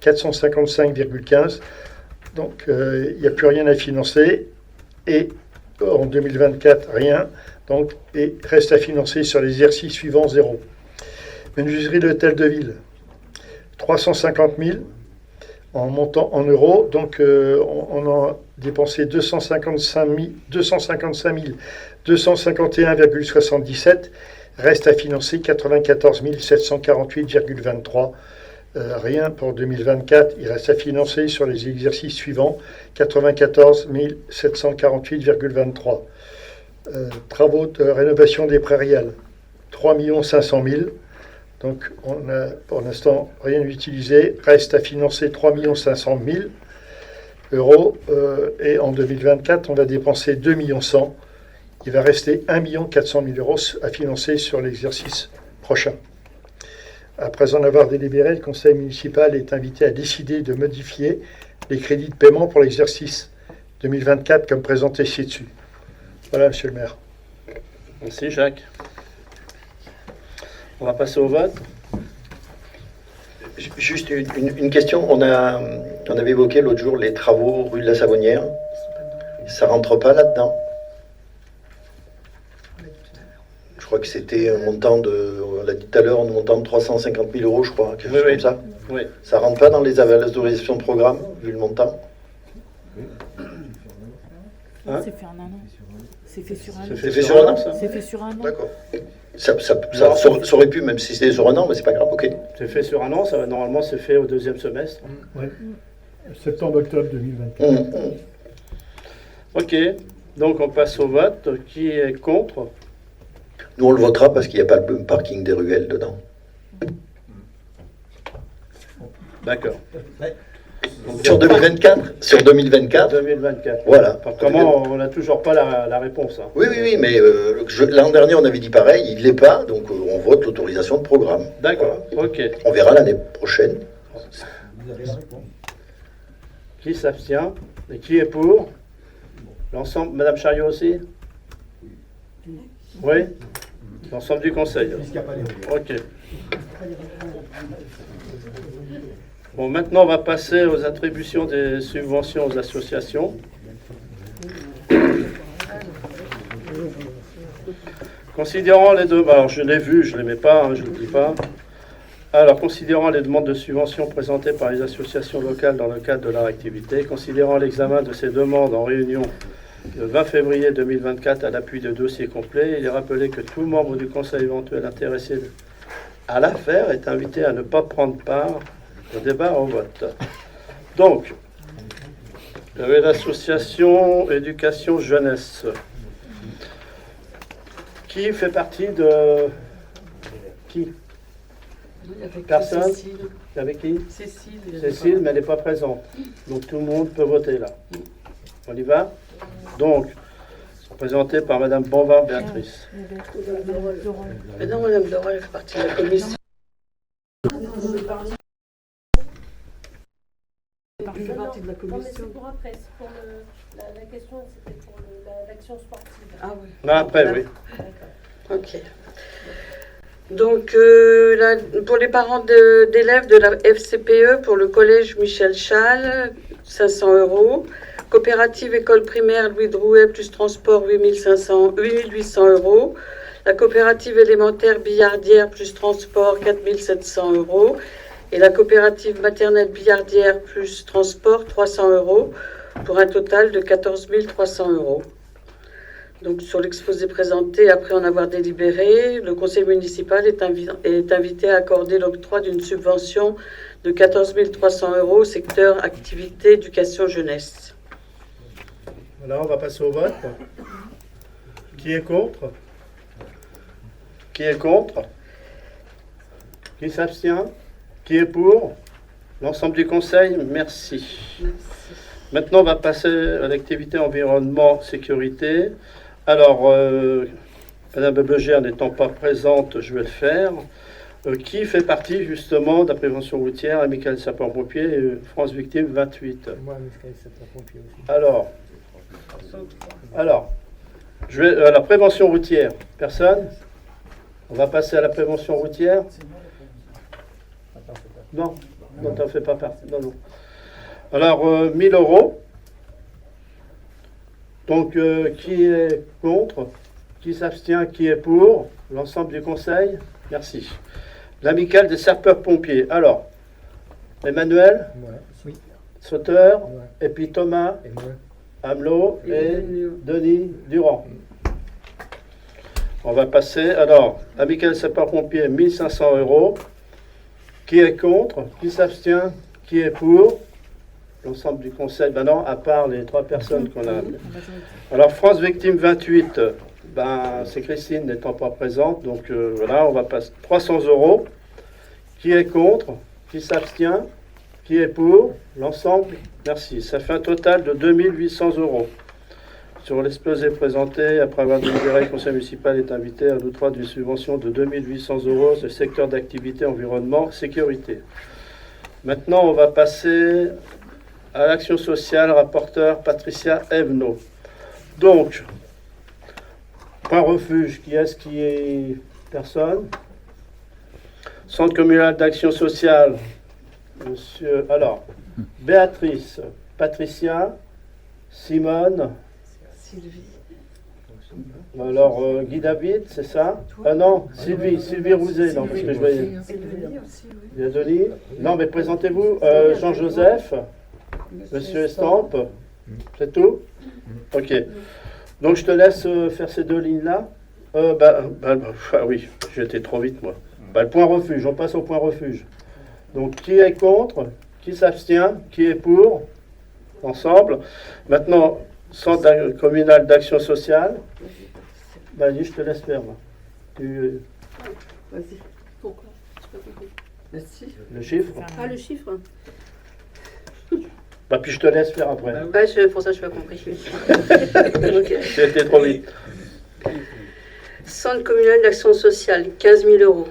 D: 455,15. Donc, il n'y a plus rien à financer. Et en 2024, rien. Donc, et reste à financer sur les exercices suivants, 0. Menuiserie de l'hôtel de ville, 350 000 en montant en euros. Donc, on a dépensé 255 251,77. Reste à financer 94 748,23. Rien pour 2024. Il reste à financer sur les exercices suivants 94 748,23. Travaux de rénovation des prairiales, 3 500 000. Donc, on n'a pour l'instant rien utilisé. Reste à financer 3 500 000 euros. Et en 2024, on va dépenser 2 100 000. Il va rester 1 400 000 euros à financer sur l'exercice prochain. Après en avoir délibéré, le conseil municipal est invité à décider de modifier les crédits de paiement pour l'exercice 2024 comme présenté ci-dessus. Voilà, monsieur le maire.
A: Merci, Jacques. On va passer au vote.
E: Juste une question. On avait évoqué l'autre jour les travaux rue de la Savonnière. Ça rentre pas là-dedans? Je crois que c'était un montant on l'a dit tout à l'heure, un montant de 350 000 euros, je crois, quelque chose comme ça.
A: Oui.
E: Ça rentre pas dans les autorisations de programme, vu le montant?
A: Hein?
B: C'est fait en un an. C'est fait sur un an.
E: C'est fait sur un an, ça?
B: C'est fait sur un an.
E: D'accord. Ça aurait pu, même si c'était sur un an, mais c'est pas grave, ok.
A: C'est fait sur un an, normalement c'est fait au deuxième semestre.
C: Oui. Septembre-octobre 2024.
A: Ok, donc on passe au vote. Qui est contre?
E: Nous, on le votera parce qu'il n'y a pas le parking des ruelles dedans.
A: D'accord.
E: Sur 2024? Sur 2024?
A: 2024.
E: Voilà.
A: Comment on n'a toujours pas la réponse, hein.
E: Oui, mais l'an dernier, on avait dit pareil, il ne l'est pas, donc on vote l'autorisation de programme.
A: D'accord,
E: Voilà.
A: ok.
E: On verra l'année prochaine.
A: Qui s'abstient? Et qui est pour? L'ensemble, Madame Chariot aussi? Oui? L'ensemble du conseil. Ok. Bon, maintenant on va passer aux attributions des subventions aux associations. Considérant les deux, alors je l'ai vu, je ne les mets pas, hein, je ne le dis pas. Alors, considérant les demandes de subventions présentées par les associations locales dans le cadre de leur activité, considérant l'examen de ces demandes en réunion le 20 février 2024 à l'appui de dossiers complets, il est rappelé que tout membre du conseil éventuel intéressé à l'affaire est invité à ne pas prendre part au débat au vote. Donc, il y avait l'association Éducation Jeunesse. Qui fait partie de... Qui?
I: Avec
A: Personne?
I: Cécile.
A: Avec qui?
I: Cécile,
A: Cécile, mais elle n'est pas présente. Donc tout le monde peut voter là. On y va? Donc, présenté par Madame Bonvard-Béatrice.
I: Mais non, Madame Dorel, elle fait partie de la commission.
B: Elle fait partie de la
J: Non, mais
B: commission.
J: c'est pour après. C'est pour la question, c'était pour l'action sportive.
I: Ah oui.
A: Non, après, oui.
I: Ok. Donc, pour les parents d'élèves de la FCPE, pour le collège Michel Chal, 500 €. Coopérative école primaire Louis Drouet plus transport, 8 800 €. La coopérative élémentaire Billardière plus transport, 4 700 €. Et la coopérative maternelle Billardière plus transport, 300 €, pour un total de 14 300 €. Donc, sur l'exposé présenté, après en avoir délibéré, le conseil municipal est invité à accorder l'octroi d'une subvention de 14 300 € au secteur activité éducation jeunesse.
A: Voilà, on va passer au vote. Qui est contre? Qui est contre? Qui s'abstient? Qui est pour? L'ensemble du conseil, merci. Maintenant, on va passer à l'activité environnement, sécurité. Alors, Madame Beugère n'étant pas présente, je vais le faire. Qui fait partie justement de la prévention routière, Amicale Sapeurs-Pompiers et France Victime 28?
H: Moi, Amicale Sapeurs-Pompiers aussi.
A: Alors, je vais à la prévention routière. Personne? On va passer à la prévention routière. Non, non, tu n'en fais pas partie. Non, non. Alors, 1000 euros. Donc, qui est contre? Qui s'abstient? Qui est pour? L'ensemble du conseil? Merci. L'amicale des sapeurs-pompiers. Alors, Emmanuel,
H: Oui.
A: Sauteur,
H: Ouais.
A: et puis Thomas,
H: Et moi.
A: Hamelot et Denis Durand. On va passer. Alors, amicale des sapeurs-pompiers, 1500 euros. Qui est contre? Qui s'abstient? Qui est pour? L'ensemble du conseil, ben non, à part les 3 personnes qu'on a appelées. Alors, France Victime 28, ben, c'est Christine n'étant pas présente, donc voilà, on va passer 300 euros. Qui est contre? Qui s'abstient? Qui est pour? L'ensemble, merci. Ça fait un total de 2800 euros. Sur l'exposé présenté, après avoir délibéré, le conseil municipal est invité à l'octroi d'une subvention de 2800 euros sur le secteur d'activité environnement, sécurité. Maintenant, on va passer à l'action sociale, rapporteur Patricia Evenot. Donc, point refuge, qui est-ce qui est personne? Centre communal d'action sociale, monsieur, alors, Béatrice, Patricia, Simone, alors Guy David, c'est ça? Ah non, Sylvie Rouzet, non, parce que je voyais. Il y a Denis. Non, mais présentez-vous, Jean-Joseph, monsieur Estampe, c'est tout? Ok. Donc je te laisse faire ces 2 lignes-là. Oui, j'ai été trop vite, moi. Le point refuge, on passe au point refuge. Donc, qui est contre? Qui s'abstient? Qui est pour? Ensemble. Maintenant, centre communal d'action sociale. Vas-y, je te laisse faire.
J: Vas-y. Pourquoi? Je n'ai pas compris. Merci.
A: Le chiffre?
J: Ah, le chiffre?
A: Puis je te laisse faire après.
J: Ouais, pour ça, je n'ai pas compris. Ok.
A: J'ai été trop vite.
J: Centre communal d'action sociale, 15 000 euros.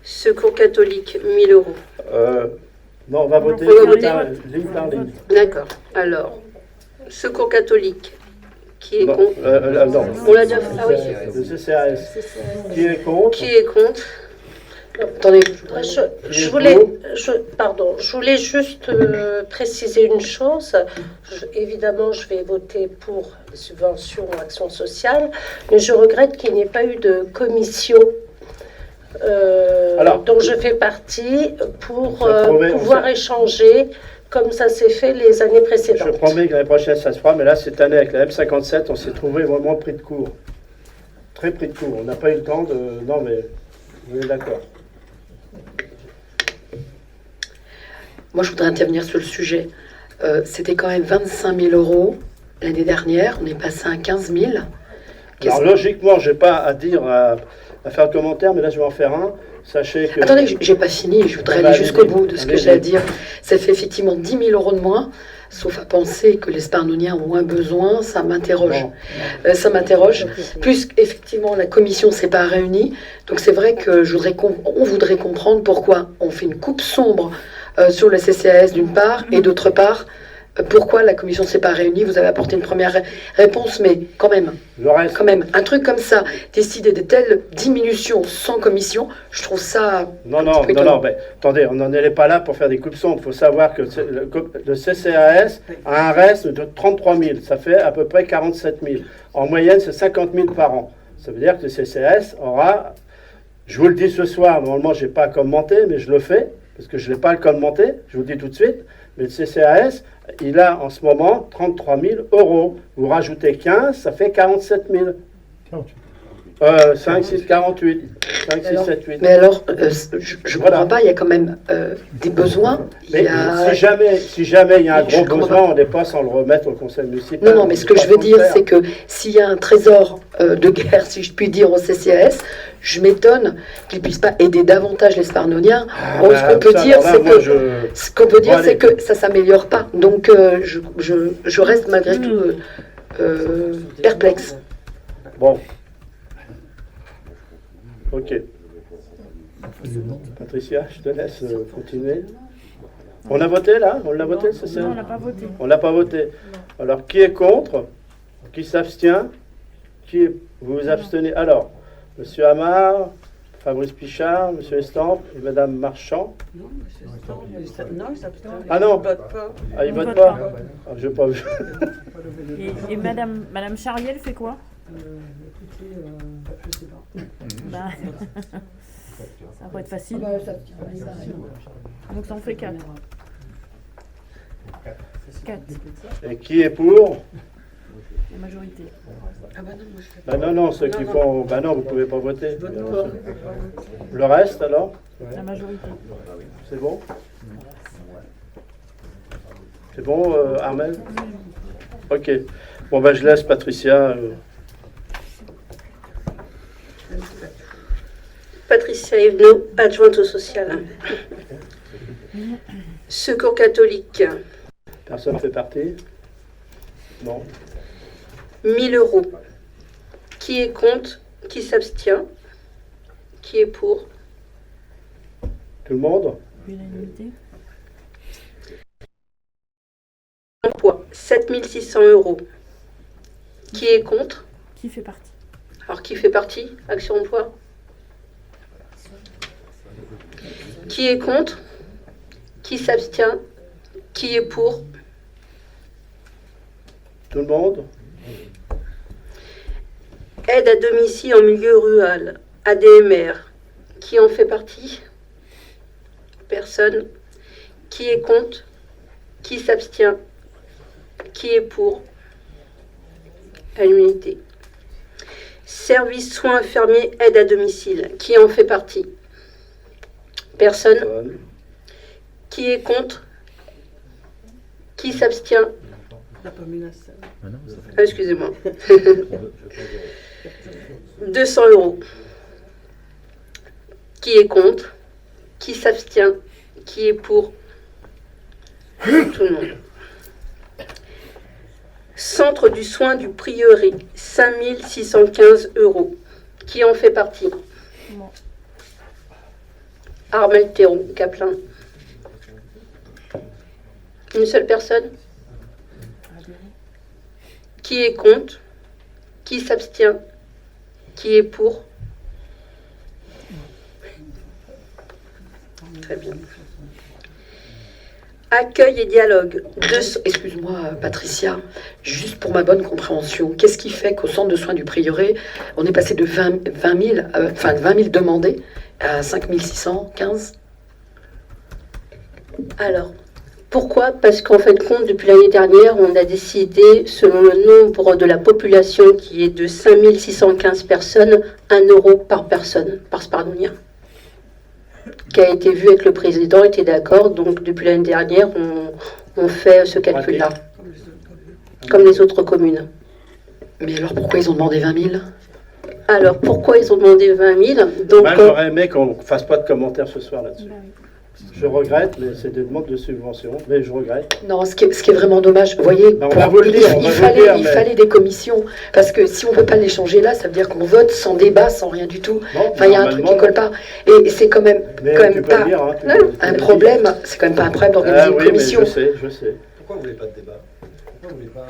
J: Secours catholique, 1 000 euros.
A: Non, on va voter
J: On va voter.
A: ligne par ligne.
J: D'accord. Alors, secours catholique, qui est
A: Non,
J: contre?
A: non.
J: On l'a déjà fait. Ah oui.
A: Le CCAS. Qui est contre?
J: Qui est contre? Attendez.
B: Je voulais juste préciser une chose. Évidemment, je vais voter pour les subventions Action sociale, mais je regrette qu'il n'y ait pas eu de commission dont je fais partie pour pouvoir échanger comme ça s'est fait les années précédentes.
A: Je promets que l'année prochaine ça se fera, mais là, cette année, avec la M57, on s'est trouvé vraiment pris de court. Très pris de court. On n'a pas eu le temps de... Non, mais vous êtes d'accord.
I: Moi, je voudrais intervenir sur le sujet. C'était quand même 25 000 euros l'année dernière. On est passé à 15 000.
A: Alors, logiquement, je n'ai pas à dire, à faire un commentaire, mais là, je vais en faire un. Sachez que...
I: Attendez, j'ai pas fini. Je voudrais aller jusqu'au bout de ce que j'ai à dire. Ça fait effectivement 10 000 euros de moins. Sauf à penser que les Sparnoniens ont moins besoin, ça m'interroge. Ça m'interroge. Plus effectivement la commission s'est pas réunie, donc c'est vrai que on voudrait comprendre pourquoi on fait une coupe sombre sur le CCAS d'une part, et d'autre part, pourquoi la commission s'est pas réunie. Vous avez apporté une première réponse, mais quand même, un truc comme ça, décider de telles diminutions sans commission, je trouve ça...
A: Non, mais attendez, on n'en est pas là pour faire des coupes sombres. Il faut savoir que le CCAS a un reste de 33 000. Ça fait à peu près 47 000. En moyenne, c'est 50 000 par an. Ça veut dire que le CCAS aura... Je vous le dis ce soir, normalement, je n'ai pas commenté, mais je le fais, parce que je n'ai pas le commenté, je vous le dis tout de suite. Mais le CCAS, il a en ce moment 33 000 euros. Vous rajoutez 15, ça fait 47 000. 5, 6, 48. 5, 6, 7, 8.
I: Mais alors, je ne
A: Voilà.
I: comprends pas, il y a quand même des besoins. Il
A: Mais
I: y a...
A: si jamais il y a un
I: Je
A: gros
I: comprends
A: besoin,
I: pas.
A: on n'est pas sans le remettre au conseil municipal.
I: Non, mais ce que je veux dire, c'est que s'il y a un trésor de guerre, si je puis dire, au CCAS, je m'étonne qu'il ne puisse pas aider davantage les Sparnoniens. Ce qu'on peut dire, c'est que ça ne s'améliore pas. Donc, je reste malgré tout perplexe.
A: Bon. Ok. Patricia, je te laisse continuer. On a voté là? On l'a voté, c'est ça?
F: Non, on n'a pas voté.
A: On l'a pas voté. Alors, qui est contre? Qui s'abstient? Vous vous abstenez? Alors, Monsieur Amar, Fabrice Pichard, Monsieur Estampe et Madame Marchand.
K: Non, il s'abstient.
A: Ah non.
K: Il vote pas.
A: Ah, il
F: On
A: vote
F: vote
A: pas?
F: pas.
A: Ah, j'ai pas vu.
F: Et Madame Charriel fait quoi?
K: Écoutez, je sais pas.
F: Bah, ça va pas être facile.
K: Ah bah, ça tient pas ça, non.
F: Donc ça en fait 4. 4,
A: Et qui est pour?
F: la majorité.
K: Ah bah non, moi je fais pas.
A: Bah non, non, ceux qui font... Bah non, vous pouvez pas voter. Le reste, alors?
F: La majorité.
A: C'est bon? C'est bon, Armel? Ok. Bon, ben, je laisse Patricia.
B: Patricia Evenot, adjointe au social. Secours catholique,
A: Personne fait partie? Non.
B: 1000 euros. Qui est contre? Qui s'abstient? Qui est pour?
A: Tout le monde?
F: Unanimité.
B: Emploi, 7600 euros. Qui est contre?
F: Qui fait partie?
B: Alors, qui fait partie? Action emploi. Qui est contre? Qui s'abstient? Qui est pour?
A: Tout le monde?
B: Aide à domicile en milieu rural, ADMR. Qui en fait partie? Personne. Qui est contre? Qui s'abstient? Qui est pour? À l'unité. Service soins infirmiers, aide à domicile. Qui en fait partie? Personne. Qui est contre? Qui s'abstient?
K: On n'a pas mis la salle.
B: Ah, excusez-moi. 200 euros. Qui est contre? Qui s'abstient? Qui est pour? Tout le monde. Centre du soin du prieuré, 5615 euros. Qui en fait partie?
F: Moi.
B: Armel Théron, Caplin. Une seule personne? Qui est contre? Qui s'abstient? Qui est pour? Très bien. Accueil et dialogue.
I: Excuse-moi, Patricia, juste pour ma bonne compréhension, qu'est-ce qui fait qu'au centre de soins du prieuré, on est passé de 20 000 demandés à 5 615?
B: Alors, pourquoi? Parce qu'en fin de compte, depuis l'année dernière, on a décidé, selon le nombre de la population qui est de 5615 personnes, 1 euro par personne, par sparnonien. Qui a été vu avec le président, était d'accord. Donc, depuis l'année dernière, on fait ce calcul-là. Comme les autres communes.
I: Mais alors, pourquoi ils ont demandé 20 000?
B: Alors, pourquoi ils ont demandé 20 000? Donc,
A: Moi, j'aurais aimé qu'on ne fasse pas de commentaires ce soir là-dessus. Je regrette, mais c'est des demandes de subvention, mais je regrette.
I: Non, ce qui est vraiment dommage, vous voyez,
A: Ben, on va vous le dire,
I: il fallait des commissions, parce que si on ne peut pas les changer là, ça veut dire qu'on vote sans débat, sans rien du tout.
A: Bon,
I: Enfin, il y a un truc qui ne colle pas. Et c'est quand même,
A: Mais
I: pas
A: tu peux le dire, hein, tu peux
I: un
A: le
I: problème,
A: dire.
I: c'est quand même pas un problème d'organiser
A: Ah
I: une
A: oui,
I: commission.
A: mais je sais.
E: Pourquoi vous voulez pas de débat? Pourquoi vous voulez pas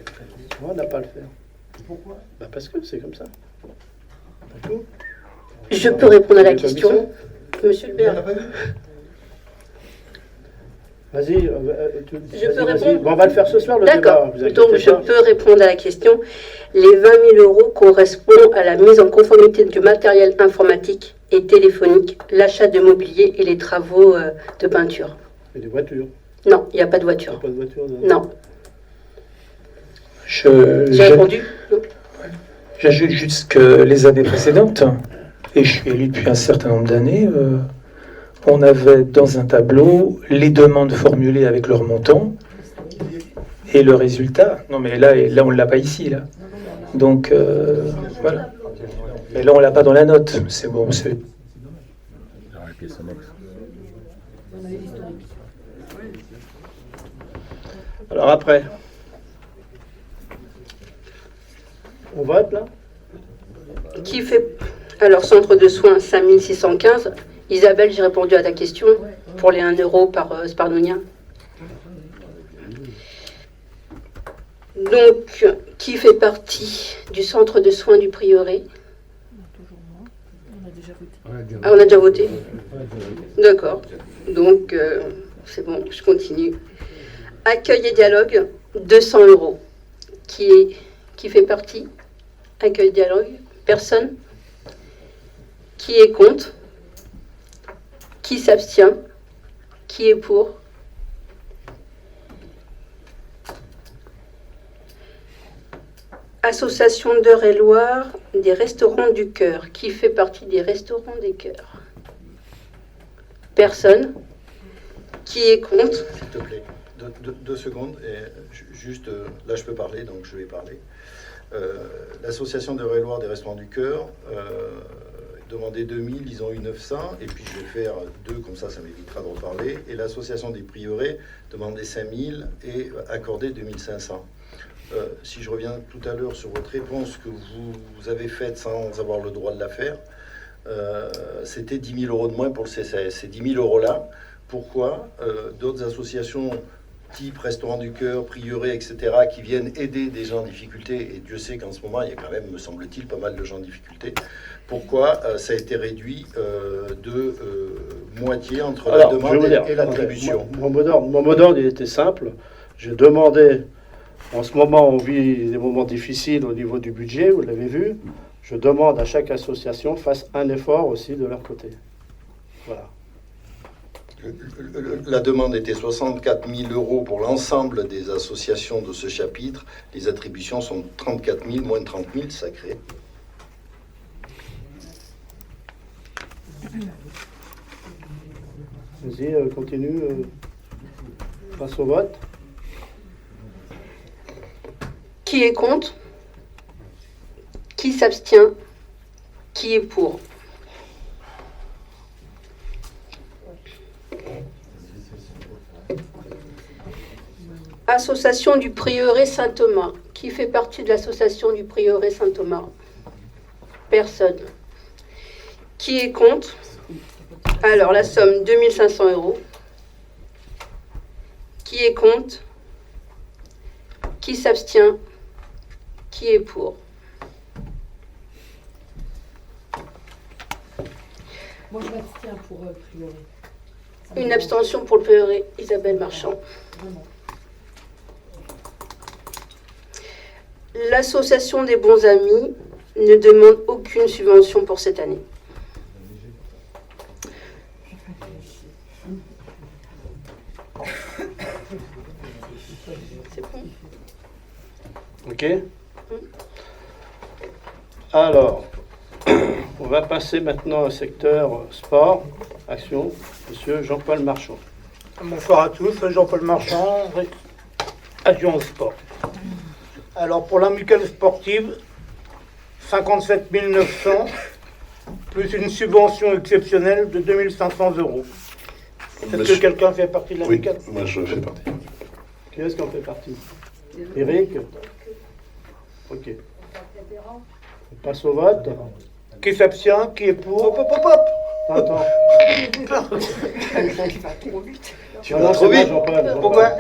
E: être tranquille?
A: On n'a pas à le faire.
E: Pourquoi?
A: Bah parce que c'est comme ça. C'est tout.
B: je peux répondre à la
A: Les
B: question.
A: commissions?
B: Monsieur le maire.
A: Vas-y,
B: Je peux
A: vas-y.
B: répondre?
A: Bon, on va le faire ce soir, le
B: D'accord.
A: débat. vous inquiétez
B: Donc, je
A: pas.
B: peux répondre à la question. Les 20 000 euros correspondent à la mise en conformité du matériel informatique et téléphonique, l'achat de mobilier et les travaux de peinture.
A: Et des voitures.
B: Non, il n'y a pas de
A: Il
B: voiture.
A: n'y a pas de voiture.
B: Non.
D: Je-
B: J'ai répondu? Non.
L: J'ajoute juste que les années précédentes, et je suis élu depuis un certain nombre d'années, on avait dans un tableau les demandes formulées avec leur montant et le résultat. Non mais là on ne l'a pas ici. Là. Donc voilà. Mais là on ne l'a pas dans la note. C'est bon. C'est...
A: Alors après, on vote là?
M: Qui fait... Alors, centre de soins 5615. Isabelle, j'ai répondu à ta question pour les 1 euro par Sparnonia. Donc, qui fait partie du centre de soins du prieuré? Ah, on a déjà voté? D'accord. Donc, c'est bon, je continue. Accueil et dialogue, 200 euros. Qui fait partie? Accueil et dialogue? Personne? Qui est contre? Qui s'abstient? Qui est pour? Association d'Eure-et-Loire des restaurants du cœur. Qui fait partie des restaurants des cœurs? Personne. Qui est contre?
E: S'il te plaît, deux secondes. Et juste, là je peux parler, donc je vais parler. L'association d'Eure-et-Loire des restaurants du cœur demandait 2000, ils ont eu 900, et puis je vais faire 2, comme ça m'évitera de reparler. Et l'association des prieurés demandait 5000 et accordait 2500. Si je reviens tout à l'heure sur votre réponse que vous avez faite sans avoir le droit de la faire, c'était 10 000 euros de moins pour le CCAS. Ces 10 000 euros-là, pourquoi d'autres associations type Restaurant du Cœur, Prieuré, etc., qui viennent aider des gens en difficulté, et Dieu sait qu'en ce moment, il y a quand même, me semble-t-il, pas mal de gens en difficulté, pourquoi ça a été réduit de moitié entre la demande et l'attribution?
A: Mon mot d'ordre, il était simple. J'ai demandé, en ce moment, on vit des moments difficiles au niveau du budget, vous l'avez vu, je demande à chaque association fasse un effort aussi de leur côté. Voilà.
E: La demande était 64 000 euros pour l'ensemble des associations de ce chapitre. Les attributions sont 34 000, moins de 30 000, ça crée.
A: Vas-y, continue. Passe au vote.
M: Qui est contre? Qui s'abstient? Qui est pour? Association du prieuré Saint-Thomas. Qui fait partie de l'association du prieuré Saint-Thomas? Personne. Qui est contre? Alors, la somme, 2500 euros. Qui est contre? Qui s'abstient? Qui est pour?
K: Moi, je m'abstiens pour le prieuré.
M: Une abstention pour le prieuré, Isabelle Marchand.
K: Vraiment.
M: L'association des bons amis ne demande aucune subvention pour cette année. C'est bon.
A: Ok. Alors, on va passer maintenant au secteur sport, action. Monsieur Jean-Paul Marchand.
N: Bonsoir à tous, Jean-Paul Marchand, adjoint au sport. Alors pour l'amicale sportive, 57 900, plus une subvention exceptionnelle de 2500 euros. Est-ce que quelqu'un fait partie de l'amicale?
E: Oui, moi je fais partie.
A: Qui est-ce qui en fait partie? Eric? Ok. On passe au vote.
N: Qui s'abstient? Qui est pour?
A: Hop. Attends.
N: Tu vas trop vite. Pourquoi?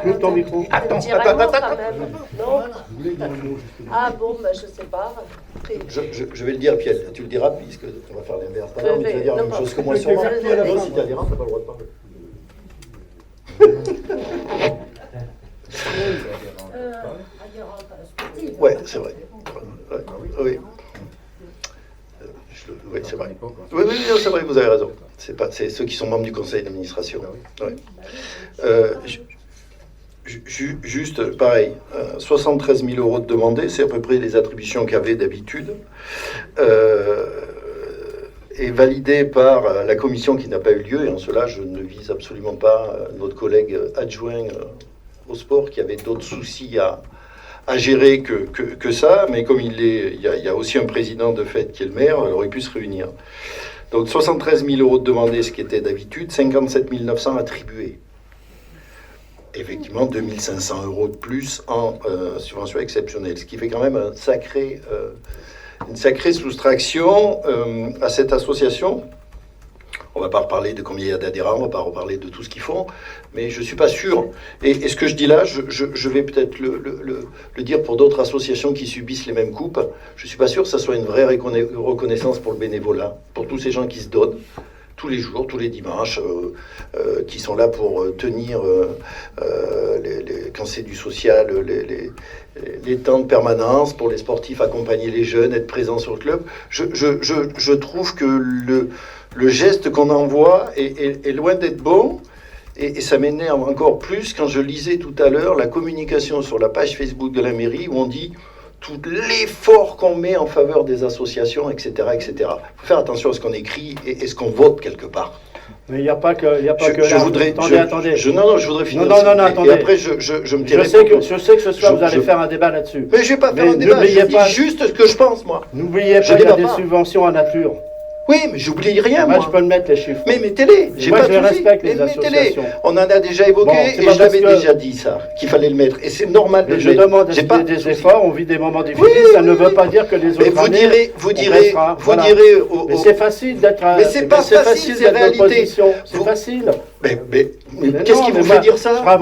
A: Coupe ton micro.
N: Attends.
B: Non. Ah bon, ben, je sais pas.
E: Je vais le dire, puis tu le diras, puisqu'on va faire l'inverse. Mais tu vas dire la même chose que moi sur moi. Si tu as des rangs, tu n'as pas le droit de parler. Ouais, c'est vrai. Oui. Oui, c'est vrai. Oui, c'est vrai, vous avez raison. C'est ceux qui sont membres du conseil d'administration. Ouais. Juste, pareil, 73 000 euros de demandés, c'est à peu près les attributions qu'avait d'habitude. Et validé par la commission qui n'a pas eu lieu, et en cela je ne vise absolument pas notre collègue adjoint au sport qui avait d'autres soucis à gérer que ça, mais comme il y a aussi un président de fait qui est le maire, il aurait pu se réunir. Donc 73 000 euros de demandés, ce qui était d'habitude, 57 900 attribués. Effectivement, 2 500 euros de plus en subvention exceptionnelle, ce qui fait quand même une sacrée soustraction à cette association. On ne va pas reparler de combien il y a d'adhérents, on ne va pas reparler de tout ce qu'ils font, mais je ne suis pas sûr. Et ce que je dis là, je vais peut-être le dire pour d'autres associations qui subissent les mêmes coupes. Je ne suis pas sûr que ça soit une vraie reconnaissance pour le bénévolat, pour tous ces gens qui se donnent tous les jours, tous les dimanches, qui sont là pour tenir, quand c'est du social, les temps de permanence, pour les sportifs, accompagner les jeunes, être présents sur le club. Je trouve que le geste qu'on envoie est loin d'être bon, et ça m'énerve encore plus quand je lisais tout à l'heure la communication sur la page Facebook de la mairie où on dit tout l'effort qu'on met en faveur des associations, etc., etc. Il faut faire attention à ce qu'on écrit et ce qu'on vote quelque part.
A: Mais il n'y a pas que...
E: Je voudrais...
A: Attendez.
E: Je voudrais finir.
A: Non, attendez.
E: Et après, je me tirerai...
A: Je sais que ce soir, vous allez faire un débat là-dessus.
E: Mais je ne vais pas faire un débat, je dis juste ce que je pense, moi.
A: N'oubliez pas qu'il y a des subventions en nature.
E: Oui, mais j'oublie rien, moi.
A: Je peux le mettre, les chiffres.
E: Mais mettez-les, j'ai pas de souci.
A: Respecte les associations.
E: On en a déjà évoqué, et je l'avais déjà dit, ça, qu'il fallait le mettre. Et c'est normal de le mettre.
A: Je demande des efforts, on vit des moments difficiles, ça ne veut pas dire que les autres années,
E: vous direz
A: mais c'est facile d'être...
E: Mais c'est pas facile, c'est réalité.
A: C'est facile.
E: Mais qu'est-ce qui vous fait dire ça ?